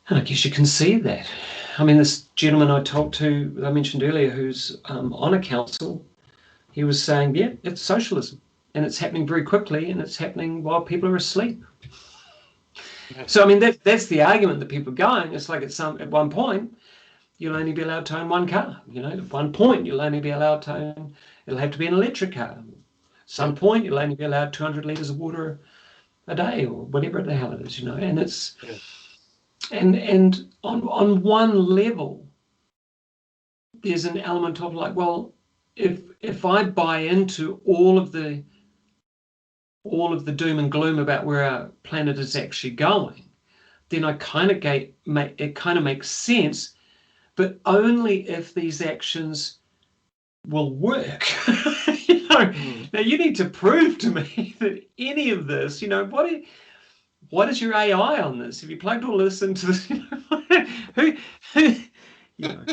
And I guess you can see that. I mean, this gentleman I talked to, that I mentioned earlier, who's on a council, he was saying, yeah, it's socialism, and it's happening very quickly, and it's happening while people are asleep. Yeah. So I mean, that's the argument that people are going. It's like at one point, you'll only be allowed to own one car. You know, at one point, you'll only be allowed to own, it'll have to be an electric car. At some point, you'll only be allowed 200 litres of water a day, or whatever the hell it is, you know. And it's, and on one level, there's an element of like, well, if I buy into all of the doom and gloom about where our planet is actually going, then it kind of makes sense, but only if these actions will work. You know, now you need to prove to me that any of this, you know, what is your AI on this? Have you plugged all this into this? You know, who you know?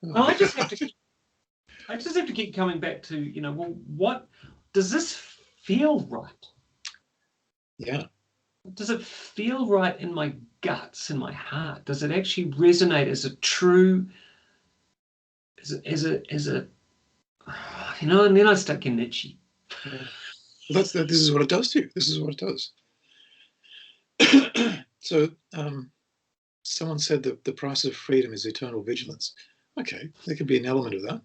Well, I just have to keep coming back to, you know, well, what does this feel right? Yeah. Does it feel right in my guts, in my heart? Does it actually resonate as a true, as a you know? And then I start getting itchy. Yeah. Well, this is what it does to you. This is what it does. So someone said that the price of freedom is eternal vigilance. Okay, there could be an element of that.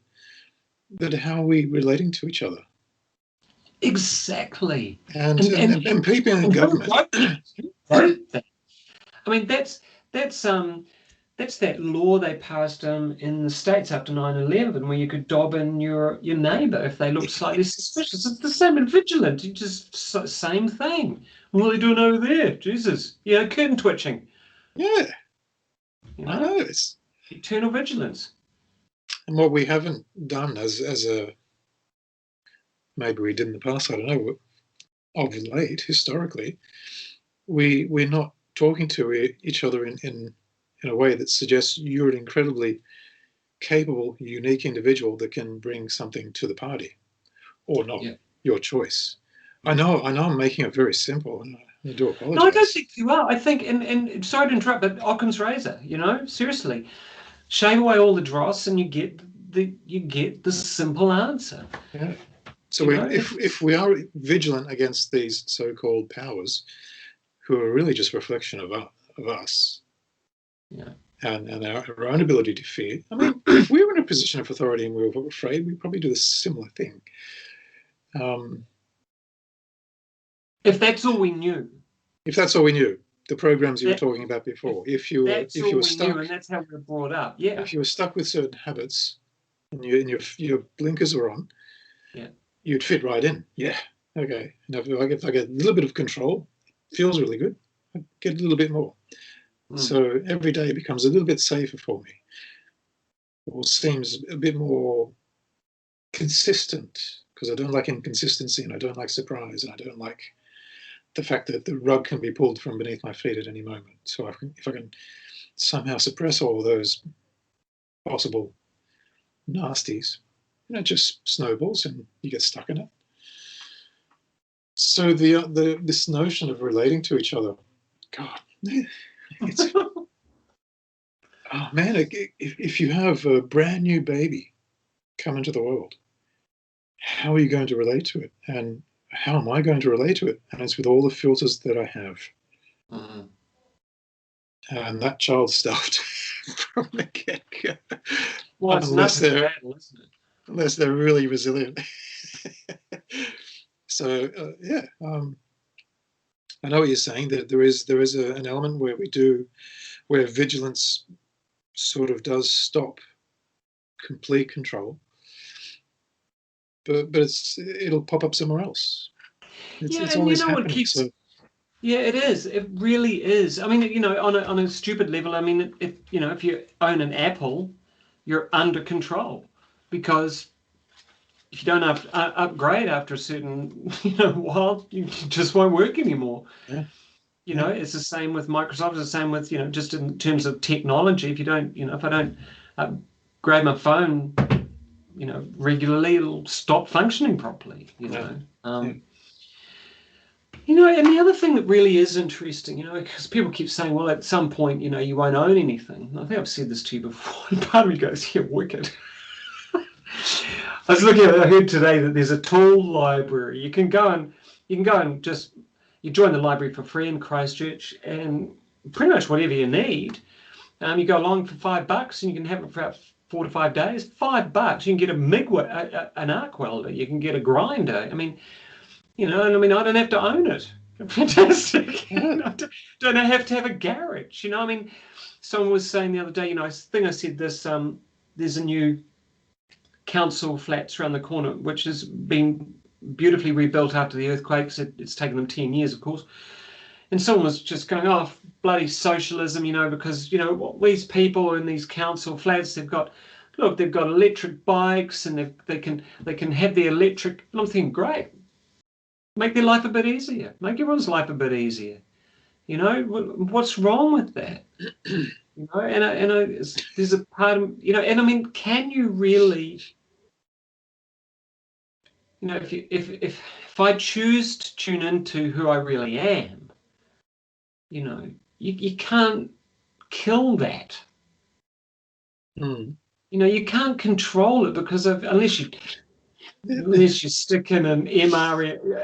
But how are we relating to each other? Exactly. And people in government. I mean, that's that law they passed in the States after 9/11, where you could dob in your neighbour if they looked slightly suspicious. It's the same in vigilance. You just same thing. What are they doing over there? Jesus, you know, curtain twitching. Yeah, you know? I know, it's eternal vigilance. And what we haven't done as a, maybe we did in the past, I don't know, of late, historically, we're not talking to each other in a way that suggests you're an incredibly capable, unique individual that can bring something to the party, or not. Yeah. Your choice. I know I'm making it very simple, and I do apologize. No, I don't think you are. I think, and sorry to interrupt, but Occam's razor, you know, seriously, shave away all the dross and you get you get the simple answer. Yeah. So if we are vigilant against these so-called powers, who are really just a reflection of us, yeah, and our own ability to fear. I mean, if we were in a position of authority and we were afraid, we'd probably do a similar thing. If that's all we knew. If that's all we knew, the programs you were talking about before. If you were stuck, knew, and that's how we were brought up. Yeah. If you were stuck with certain habits, and your blinkers were on, yeah, you'd fit right in. Yeah. Okay. And if I get a little bit of control, it feels really good. I get a little bit more. So every day becomes a little bit safer for me, or seems a bit more consistent, because I don't like inconsistency, and I don't like surprise, and I don't like the fact that the rug can be pulled from beneath my feet at any moment. So if I can somehow suppress all those possible nasties, it just snowballs and you get stuck in it. So this notion of relating to each other, God, it's oh man, if you have a brand new baby come into the world, how are you going to relate to it? And how am I going to relate to it? And it's with all the filters that I have. And that child's stuffed from the get-go. Well, unless they're really resilient. So yeah, I know what you're saying, that there is an element where vigilance sort of does stop complete control, but it'll pop up somewhere else. It's always happening. Yeah, it is. It really is. I mean, on a stupid level, I mean, if you own an Apple, you're under control, because if you don't upgrade after a certain while, you just won't work anymore. Yeah. It's the same with Microsoft. It's the same with just in terms of technology. If you don't, if I don't upgrade my phone, regularly, it'll stop functioning properly. And the other thing that really is interesting, because people keep saying, well, at some point, you won't own anything. And I think I've said this to you before, and part of me goes, yeah, wicked. I heard today that there's a tool library. You can go and just, you join the library for free in Christchurch, and pretty much whatever you need. You go along for $5 and you can have it for about 4 to 5 days. $5. You can get an arc welder. You can get a grinder. I mean, I don't have to own it. Fantastic. I don't have to have a garage. I mean, someone was saying the other day, I think I said this, there's a new council flats around the corner, which has been beautifully rebuilt after the earthquakes. It's taken them 10 years, of course. And someone was just going, oh, bloody socialism, because, these people in these council flats, they've got electric bikes, and they can have the electric. And I'm thinking, great. Make their life a bit easier. Make everyone's life a bit easier. What's wrong with that? There's a part of, and I mean, can you really, if I choose to tune into who I really am, you can't kill that. You can't control it, because unless you stick in an mRNA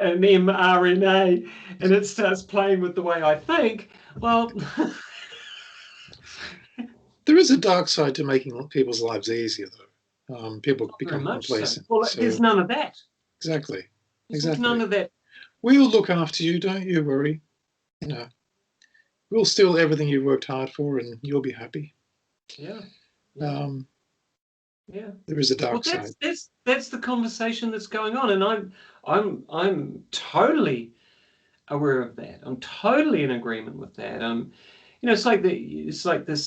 and it starts playing with the way I think, well, there is a dark side to making people's lives easier, though. People become complacent. So. Well, there's none of that. Exactly. There's none of that. We'll look after you, don't you worry. We'll steal everything you've worked hard for, and you'll be happy. Yeah. Yeah. There is a dark side. That's the conversation that's going on, and I'm totally aware of that. I'm totally in agreement with that. It's like this.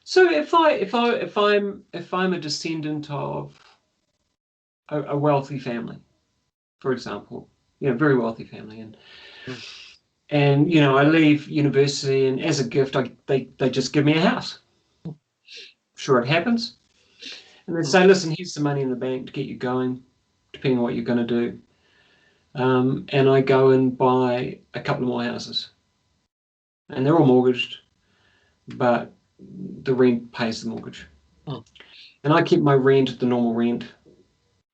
So if I'm a descendant of a wealthy family, for example, very wealthy family, and I leave university, and as a gift, they just give me a house. Sure, it happens. And they say, listen, here's some money in the bank to get you going, depending on what you're going to do. And I go and buy a couple of more houses. And they're all mortgaged, but the rent pays the mortgage. Oh. And I keep my rent at the normal rent,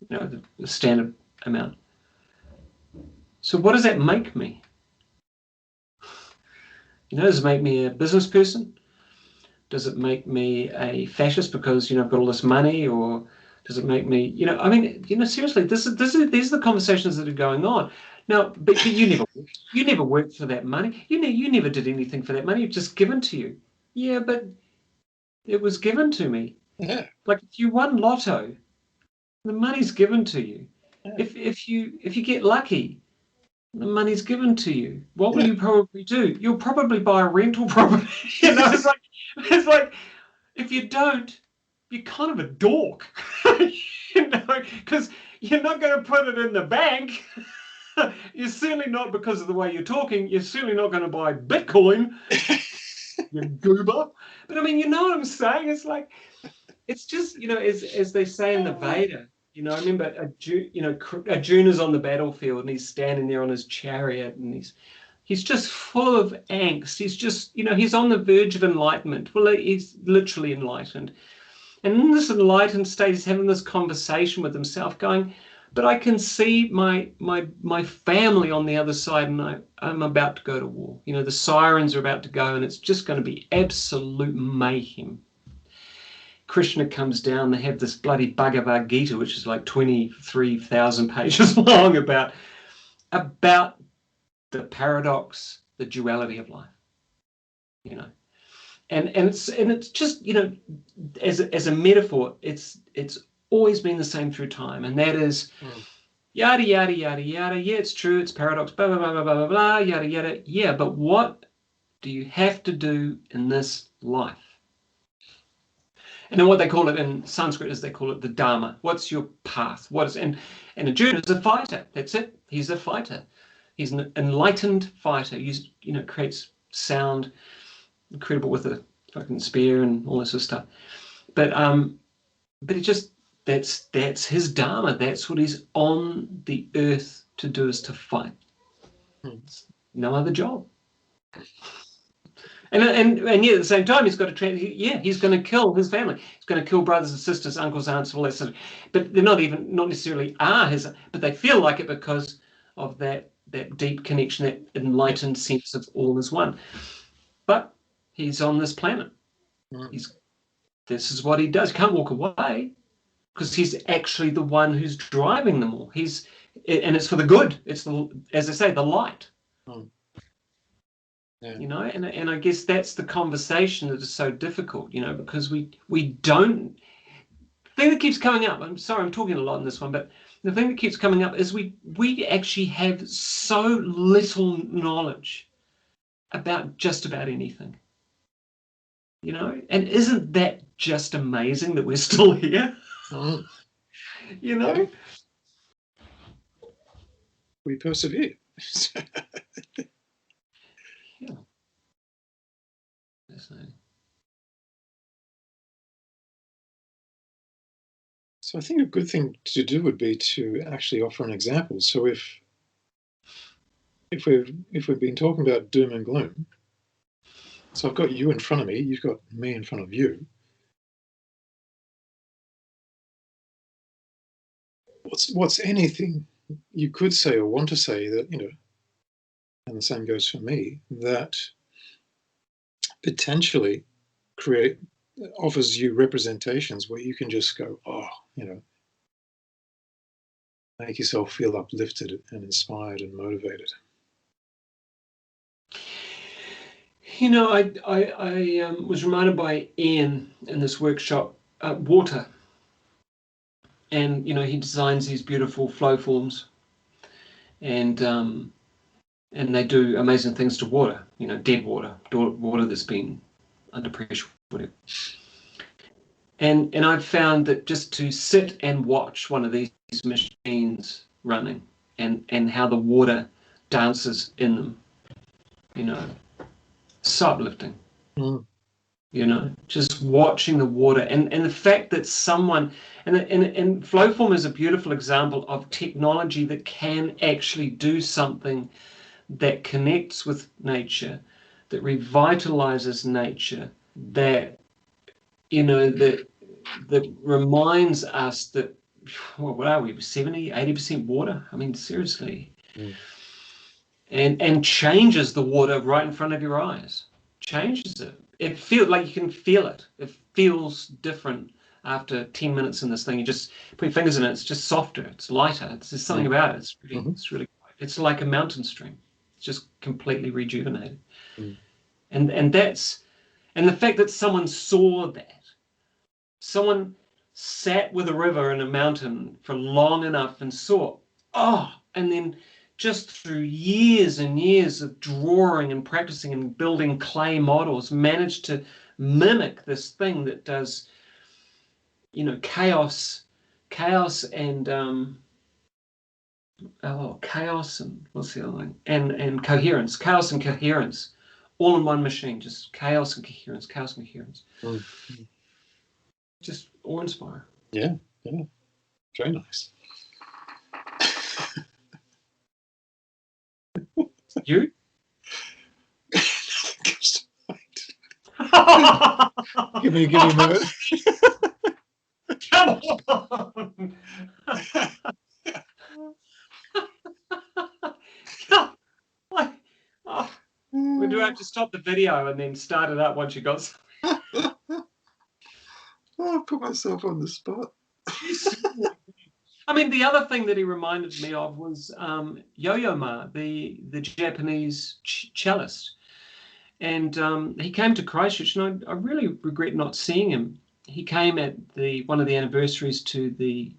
the standard amount. So what does that make me? Does it make me a business person? Does it make me a fascist because I've got all this money, or does it make me seriously, these are the conversations that are going on now. But you never worked for that money. You never did anything for that money. It's just given to you. Yeah, but it was given to me. Yeah. Like if you won lotto, the money's given to you. Yeah. If you get lucky, the money's given to you. What will you probably do? You'll probably buy a rental property. It's like if you don't, you're kind of a dork. Because you're not going to put it in the bank. You're certainly not, because of the way you're talking, you're certainly not going to buy Bitcoin. You goober. But I mean, you know what I'm saying? It's like, it's just, as they say in the Veda, I remember Arjuna's on the battlefield and he's standing there on his chariot and he's just full of angst. He's just, he's on the verge of enlightenment. Well, he's literally enlightened. And in this enlightened state, he's having this conversation with himself going, but I can see my family on the other side, and I'm about to go to war. The sirens are about to go, and it's just going to be absolute mayhem. Krishna comes down, they have this bloody Bhagavad Gita, which is like 23,000 pages long, about the paradox, the duality of life. And it's just, as a metaphor, it's always been the same through time, and that is yada yada yada yada. Yeah, it's true, it's paradox, blah blah blah blah blah blah, yada yada. Yeah, but what do you have to do in this life? And then what they call it in Sanskrit is they call it the Dharma. What's your path? And Arjuna is a fighter. That's it. He's a fighter. He's an enlightened fighter. He creates sound, incredible with a fucking spear and all this sort of stuff. But it just that's his Dharma. That's what he's on the earth to do, is to fight. It's no other job. And yet at the same time, he's got to he's going to kill his family. He's going to kill brothers and sisters, uncles, aunts, all that sort of. But they're not necessarily his, but they feel like it because of that deep connection, that enlightened sense of all is one. But he's on this planet. This is what he does. He can't walk away because he's actually the one who's driving them all. And it's for the good. It's as I say, the light. Yeah. And I guess that's the conversation that is so difficult, because we don't. The thing that keeps coming up, I'm sorry, I'm talking a lot in this one, but the thing that keeps coming up is we actually have so little knowledge about just about anything, and isn't that just amazing that we're still here? We persevere. Yeah. So I think a good thing to do would be to actually offer an example. So if we've been talking about doom and gloom, so I've got you in front of me, you've got me in front of you. What's anything you could say or want to say that, and the same goes for me, that potentially offers you representations where you can just go, make yourself feel uplifted and inspired and motivated. I was reminded by Ian in this workshop, water. And, he designs these beautiful flow forms, and they do amazing things to water, dead water that's been under pressure, whatever. And I've found that just to sit and watch one of these machines running and how the water dances in them, so uplifting. Just watching the water and the fact that someone and Flowform is a beautiful example of technology that can actually do something that connects with nature, that revitalizes nature, that, you know, that reminds us that, well, what are we, 70-80% water? I mean, seriously. And changes the water right in front of your eyes. Changes it. It feels like you can feel it. It feels different after 10 minutes in this thing. You just put your fingers in it, it's just softer, it's lighter. There's something about it. It's like a mountain stream. It's just completely rejuvenated. And that's, and the fact that someone saw that, someone sat with a river in a mountain for long enough and saw, and then just through years and years of drawing and practicing and building clay models, managed to mimic this thing that does, you know, chaos and chaos and what's the other thing? And coherence, chaos and coherence, all in one machine. Just chaos and coherence, chaos and coherence. Just awe-inspiring. Yeah, very nice. You? Give me a minute. Come on. We do have to stop the video and then start it up once you got something. I put myself on the spot. I mean, the other thing that he reminded me of was Yo-Yo Ma, the Japanese cellist. And he came to Christchurch, and I really regret not seeing him. He came at one of the anniversaries to the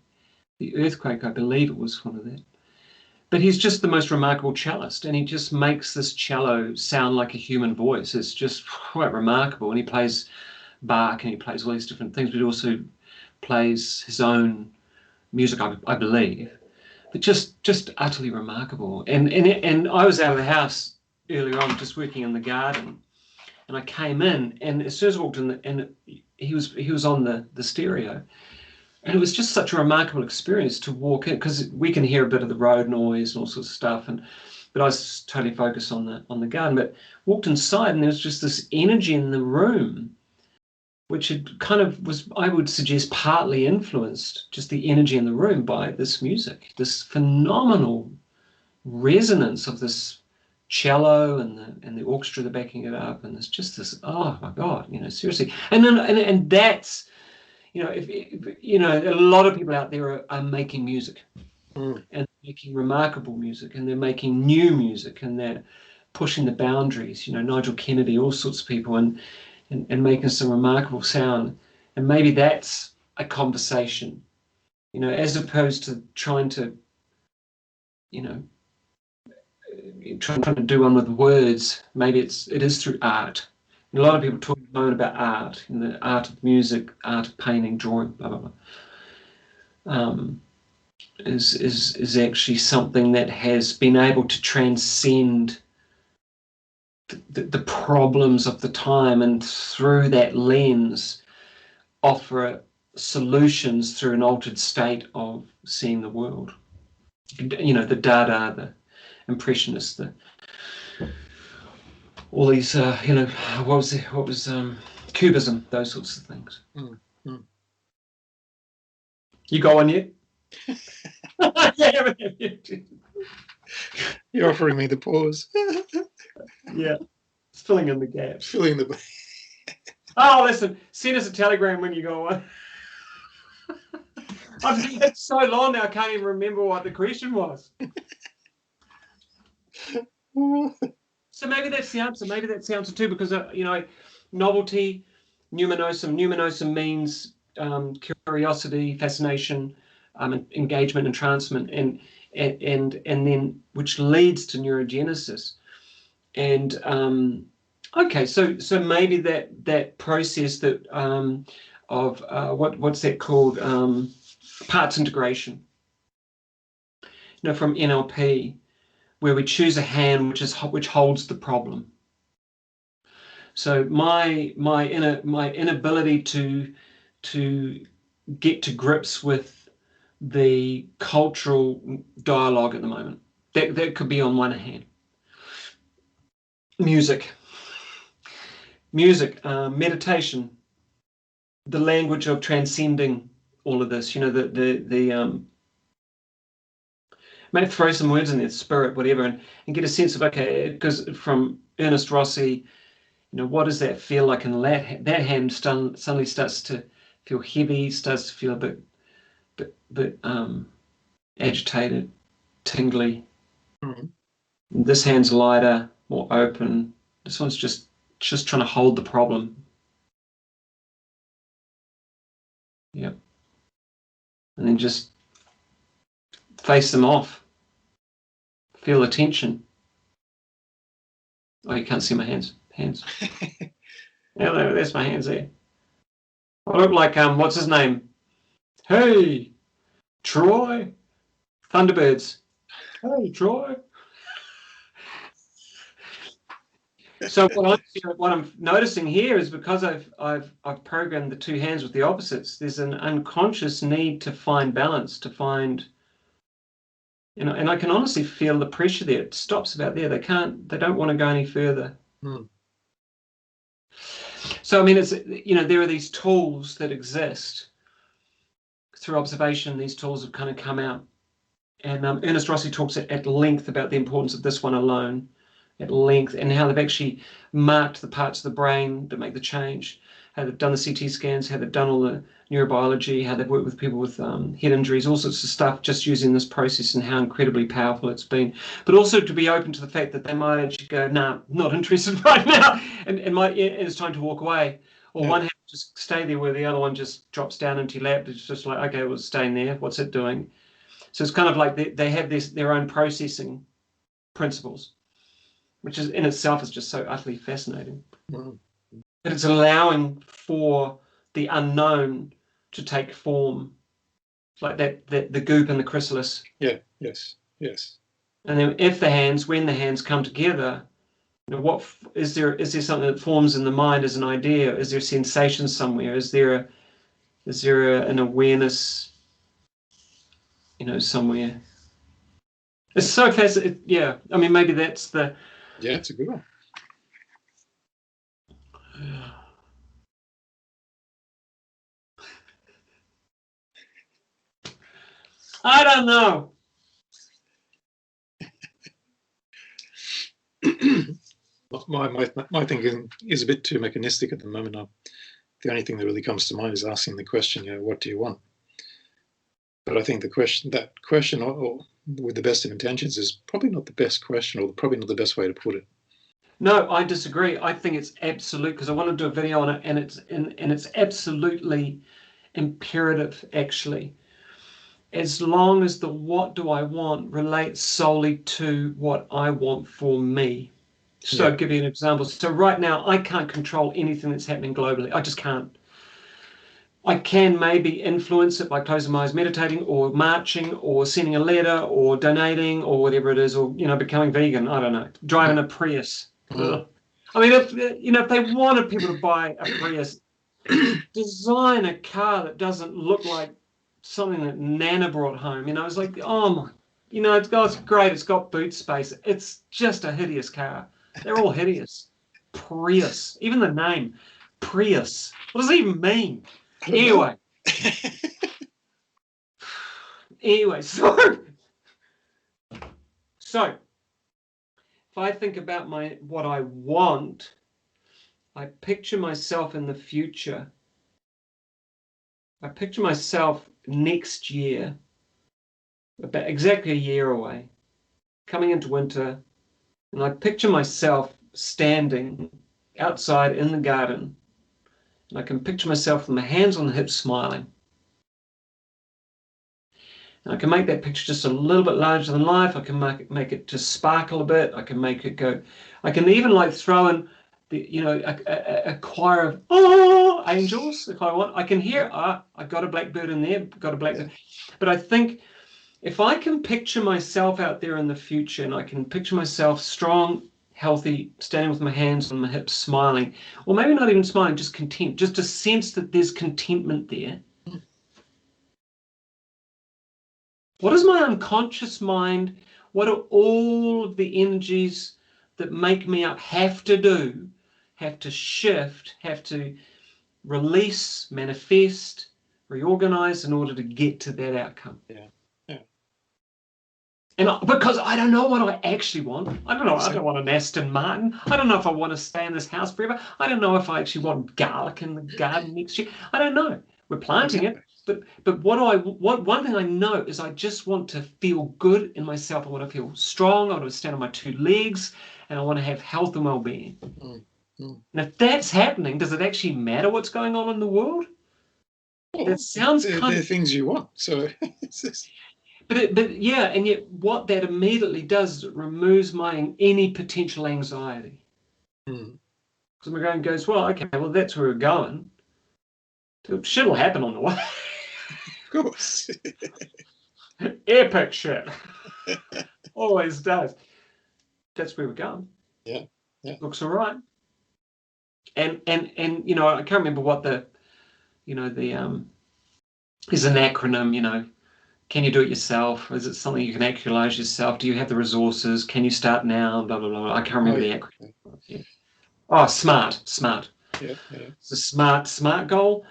earthquake, I believe it was one of that. But he's just the most remarkable cellist, and he just makes this cello sound like a human voice. It's just quite remarkable. And he plays Bach, and he plays all these different things, but he also plays his own music, I believe. But just utterly remarkable. And I was out of the house earlier on, just working in the garden, and I came in, and as soon as I walked in, and he was on the stereo, and it was just such a remarkable experience to walk in, because we can hear a bit of the road noise and all sorts of stuff, but I was totally focused on the garden. But walked inside, and there was just this energy in the room, which had kind of was, I would suggest, partly influenced, just the energy in the room, by this music, this phenomenal resonance of this cello and the orchestra that backing it up, and there's just this, oh my God, you know, seriously. And then and that's, you know, if you know, a lot of people out there are making music and making remarkable music, and they're making new music, and they're pushing the boundaries, you know, Nigel Kennedy, all sorts of people, and making some remarkable sound. And maybe that's a conversation, you know, as opposed to trying to, you know, trying to do one with words. Maybe it is through art. And a lot of people talk at the moment about art, and the art of music, art of painting, drawing, blah blah blah. Is actually something that has been able to transcend the problems of the time, and through that lens offer solutions through an altered state of seeing the world. You know, the Dada, the Impressionists, all these, you know, what was Cubism, those sorts of things. You go on yet? You're offering me the pause. Yeah, it's filling in the gaps. Filling the. Oh, listen, send us a telegram when you go on. It's so long now, I can't even remember what the question was. So maybe that's the answer. Maybe that's the answer too, because you know, novelty, numinosum. Numinosum means curiosity, fascination, engagement, entrancement, and then which leads to neurogenesis. And okay, so maybe that process that of what's that called, parts integration, you know, from NLP, where we choose a hand which holds the problem. So my inability to get to grips with the cultural dialogue at the moment, that could be on one hand. Music. music, meditation, the language of transcending all of this, maybe throw some words in there, spirit, whatever, and get a sense of, okay, because from Ernest Rossi, what does that feel like? And that hand suddenly starts to feel heavy, starts to feel a bit agitated, tingly. Mm-hmm. This hand's lighter, more open. This one's just trying to hold the problem. Yep. And then just face them off. Feel the tension. Oh, you can't see my hands. Yeah, there's my hands there. I look like, what's his name? Hey, Troy. Thunderbirds. Hey, Troy. So what I'm noticing here is because I've programmed the two hands with the opposites, there's an unconscious need to find balance, to find, and I can honestly feel the pressure there. It stops about there. They don't want to go any further. So I mean, it's, there are these tools that exist through observation. These tools have kind of come out, and Ernest Rossi talks at length about the importance of this one alone, at length, and how they've actually marked the parts of the brain that make the change, how they've done the CT scans, how they've done all the neurobiology, how they've worked with people with head injuries, all sorts of stuff, just using this process, and how incredibly powerful it's been. But also to be open to the fact that they might actually go, nah, not interested right now, and it's time to walk away. Or one hand just stay there where the other one just drops down into your lap. It's just like, okay, well, it's staying there. What's it doing? So it's kind of like they have their own processing principles, which is in itself is just so utterly fascinating. Mm. But it's allowing for the unknown to take form, like the goop and the chrysalis. Yeah. Yes. And then when the hands come together, what is there something that forms in the mind as an idea? Is there sensation somewhere? Is there an awareness, somewhere? It's so fascinating. Yeah, I mean, maybe that's the. Yeah, it's a good one. I don't know. My thinking is a bit too mechanistic at the moment. The only thing that really comes to mind is asking the question, what do you want? But I think that question, or with the best of intentions, is probably not the best question, or probably not the best way to put it. No, I disagree. I think it's absolute, because I want to do a video on it, and it's absolutely imperative, actually. As long as the what do I want relates solely to what I want for me. So I'll give you an example. So right now, I can't control anything that's happening globally. I just can't. I can maybe influence it by closing my eyes, meditating, or marching, or sending a letter, or donating, or whatever it is, or becoming vegan. I don't know. Driving a Prius. I mean, if they wanted people to buy a Prius, design a car that doesn't look like something that Nana brought home. It's like, oh my, it's great. It's got boot space. It's just a hideous car. They're all hideous. Prius. Even the name, Prius. What does it even mean? Anyway. So if I think about what I want, I picture myself in the future. I picture myself next year, about exactly a year away, coming into winter, and I picture myself standing outside in the garden, and I can picture myself with my hands on the hips smiling. And I can make that picture just a little bit larger than life. I can make it just sparkle a bit. I can make it go. I can even throw in a choir of angels if I want. I can hear I got a blackbird in there, got a blackbird. But I think if I can picture myself out there in the future, and I can picture myself strong, healthy, standing with my hands on my hips, smiling, or maybe not even smiling, just content, just a sense that there's contentment there. What is my unconscious mind? What are all of the energies that make me up have to do? have to shift, have to release, manifest, reorganize in order to get to that outcome. Yeah. Yeah. And because I don't know what I actually want. I don't know. I Exactly. don't want an Aston Martin. I don't know if I want to stay in this house forever. I don't know if I actually want garlic in the garden next year. I don't know. We're planting it. But one thing I know is I just want to feel good in myself. I want to feel strong. I want to stand on my two legs, and I want to have health and well-being. And if that's happening, does it actually matter what's going on in the world? Well, that sounds they're things you want. So it's just... But yeah, and yet what that immediately does is it removes any potential anxiety. So my brain goes, well, okay, well, that's where we're going. Shit'll happen on the way. Of course. Epic shit. Always does. That's where we're going. Yeah. Yeah. Looks all right. And you know, I can't remember what there's an acronym, you know, can you do it yourself? Is it something you can actualize yourself? Do you have the resources? Can you start now? Blah, blah, blah. I can't remember the acronym. Yeah. Oh, SMART. Yeah. It's a smart goal.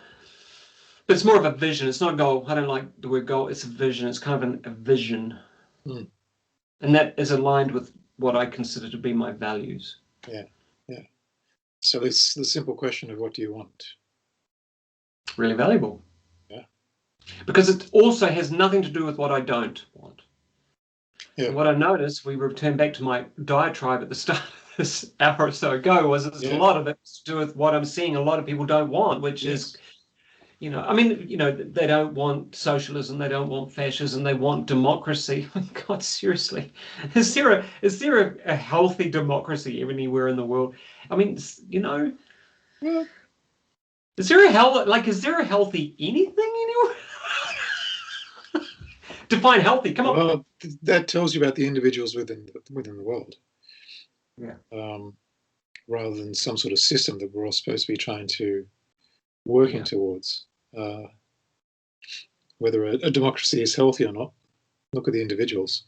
But it's more of a vision. It's not a goal. I don't like the word goal. It's a vision. It's kind of a vision. And that is aligned with what I consider to be my values. Yeah. So it's the simple question of what do you want? Really valuable. Yeah. Because it also has nothing to do with what I don't want. Yeah. And what I noticed, we return back to my diatribe at the start of this hour or so ago, was a lot of it to do with what I'm seeing a lot of people don't want, which is, you know, I mean, you know, they don't want socialism, they don't want fascism, they want democracy. God, seriously, is there a healthy democracy anywhere in the world? I mean, you know, is there a healthy anything anywhere? Define healthy. Come on. Well, that tells you about the individuals within the world. Yeah. Rather than some sort of system that we're all supposed to be trying to working towards. Whether a democracy is healthy or not, look at the individuals.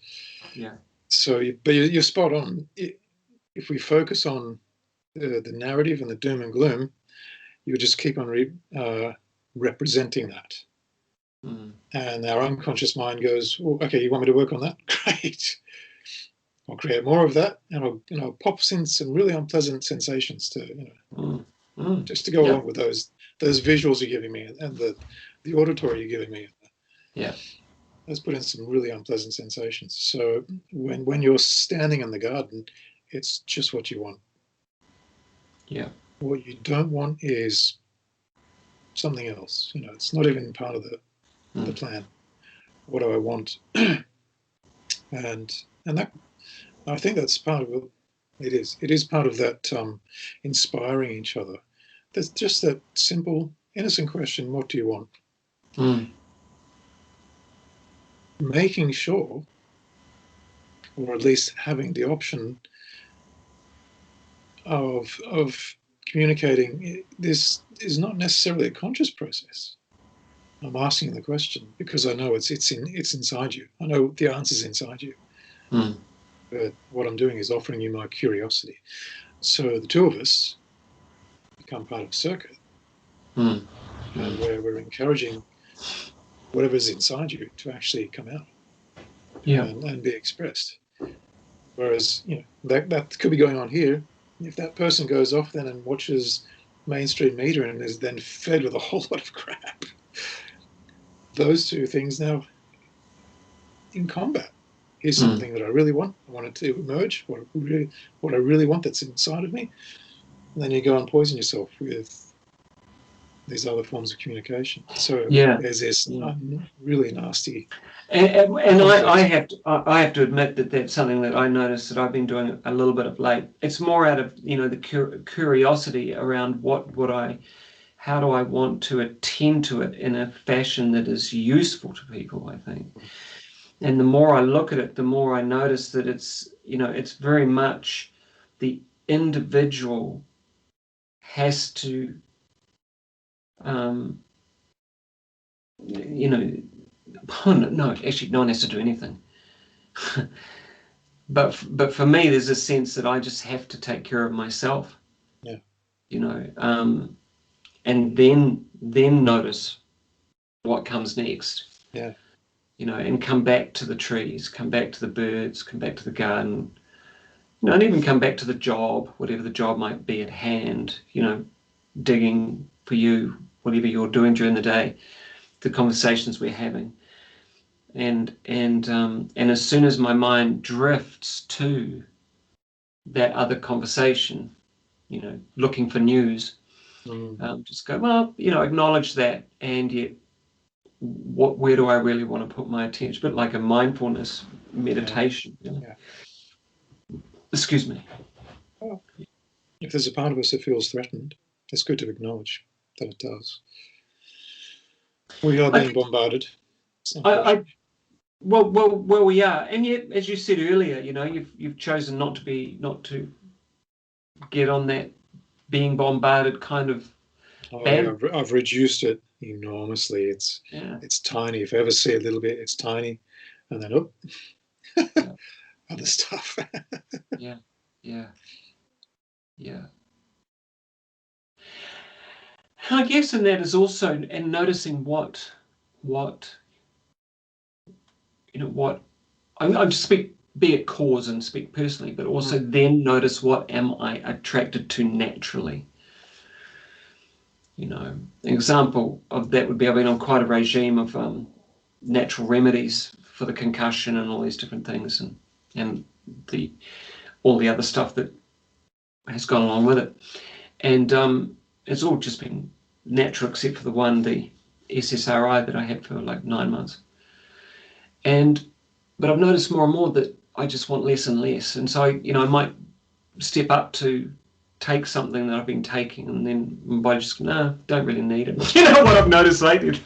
Yeah. So, but you're spot on. If we focus on the narrative and the doom and gloom, you just keep on representing that. And our unconscious mind goes, well, okay, you want me to work on that? Great. I'll create more of that, and I'll pop in some really unpleasant sensations to, you know, just to go along with those visuals you're giving me and the auditory you're giving me. Yeah. Let's put in some really unpleasant sensations. So when you're standing in the garden, it's just what you want. Yeah. What you don't want is something else. You know, it's not even part of the plan. What do I want? and that, I think that's part of it. It is part of that inspiring each other. There's just that simple, innocent question: what do you want? Making sure, or at least having the option of communicating. This is not necessarily a conscious process. I'm asking the question because I know it's inside you. I know the answer's inside you. But what I'm doing is offering you my curiosity. So the two of us become part of a circuit, and where we're encouraging whatever's inside you to actually come out and be expressed. Whereas, you know, that could be going on here. If that person goes off then and watches mainstream media and is then fed with a whole lot of crap, those two things now in combat. Here's something that I really want. I want it to emerge. What I really want that's inside of me. And then you go and poison yourself with these other forms of communication. So there's this really nasty. And I have to admit that that's something that I noticed that I've been doing a little bit of late. It's more out of, you know, the curiosity around how do I want to attend to it in a fashion that is useful to people, I think. And the more I look at it, the more I notice that it's, you know, it's very much the individual has to, you know, no, actually, no one has to do anything. But for me, there's a sense that I just have to take care of myself. Yeah. and then notice what comes next. Yeah. And come back to the trees, come back to the birds, come back to the garden, and even come back to the job, whatever the job might be at hand, digging for you, whatever you're doing during the day, the conversations we're having. And as soon as my mind drifts to that other conversation, looking for news, just go, well, acknowledge that, and yet where do I really want to put my attention? A bit like a mindfulness meditation. Yeah. Excuse me. Well, if there's a part of us that feels threatened, it's good to acknowledge that it does. We are being bombarded. Well, we are, and yet, as you said earlier, you've chosen not to get on that being bombarded kind of. Yeah, I've reduced it enormously. It's tiny. If I ever see a little bit, it's tiny, and then other stuff. Yeah. I guess in that is also, and noticing what I just speak, be it cause and speak personally, but also then notice what am I attracted to naturally. An example of that would be I've been on quite a regime of natural remedies for the concussion and all these different things, and all the other stuff that has gone along with it, and it's all just been natural except for the SSRI that I had for like 9 months, but I've noticed more and more that I just want less and less, and so I might step up to take something that I've been taking, and then my body just don't really need it. What I've noticed lately,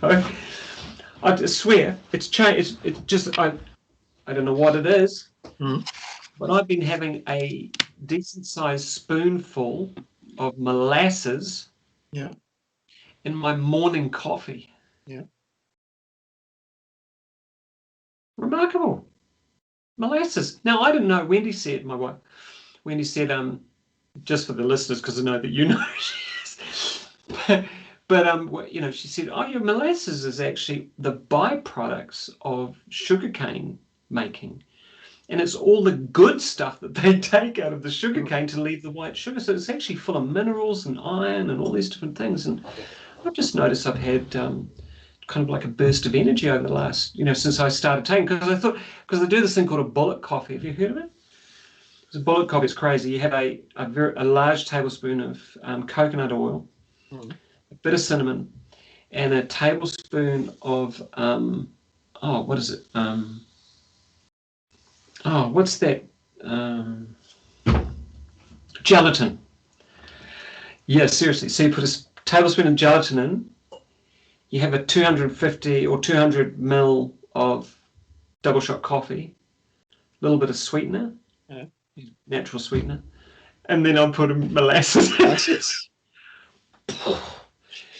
I just swear it's changed. It's just I don't know what it is, but I've been having a decent sized spoonful of molasses in my morning coffee. Yeah. Remarkable. Molasses. Now, I didn't know. My wife, Wendy said, just for the listeners, because I know that she is, but she said, your molasses is actually the byproducts of sugarcane making. And it's all the good stuff that they take out of the sugarcane to leave the white sugar. So it's actually full of minerals and iron and all these different things. And I've just noticed I've had kind of like a burst of energy over the last, since I started taking, because they do this thing called a bullet coffee. Have you heard of it? The bullet coffee is crazy. You have a large tablespoon of coconut oil, a bit of cinnamon, and a tablespoon of what is it? What's that? Gelatin. Yeah, seriously. So you put a tablespoon of gelatin in. You have a 250 or 200 ml of double shot coffee, a little bit of sweetener. Natural sweetener, and then I'll put molasses.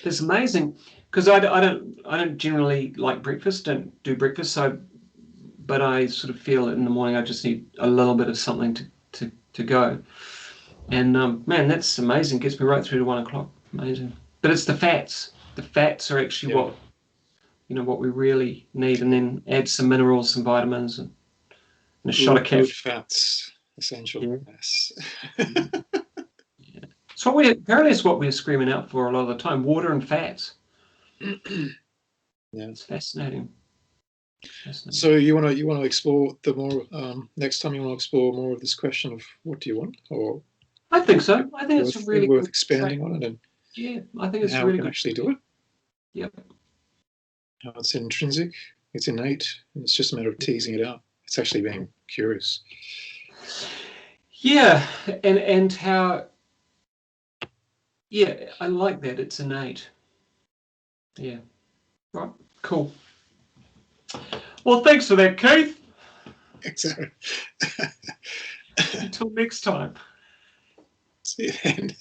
It's amazing because I don't generally like breakfast. Don't do breakfast. But I sort of feel in the morning I just need a little bit of something to go. And man, that's amazing. Gets me right through to 1 o'clock. Amazing. But it's the fats. The fats are actually what we really need, and then add some minerals, some vitamins, and a shot of caffeine. Good fats. Essential. Yes. So apparently it's what we're screaming out for a lot of the time: water and fats. It's fascinating. So you want to explore the more next time you want to explore more of this question of what do you want, or I think so. I think it's really worth expanding on it, and I think it's how really we can actually do it. Yep. How it's intrinsic, it's innate, and it's just a matter of teasing it out. It's actually being curious. Yeah, and how. Yeah, I like that. It's innate. Yeah. Right. Cool. Well, thanks for that, Keith. Exactly. Until next time. See you then.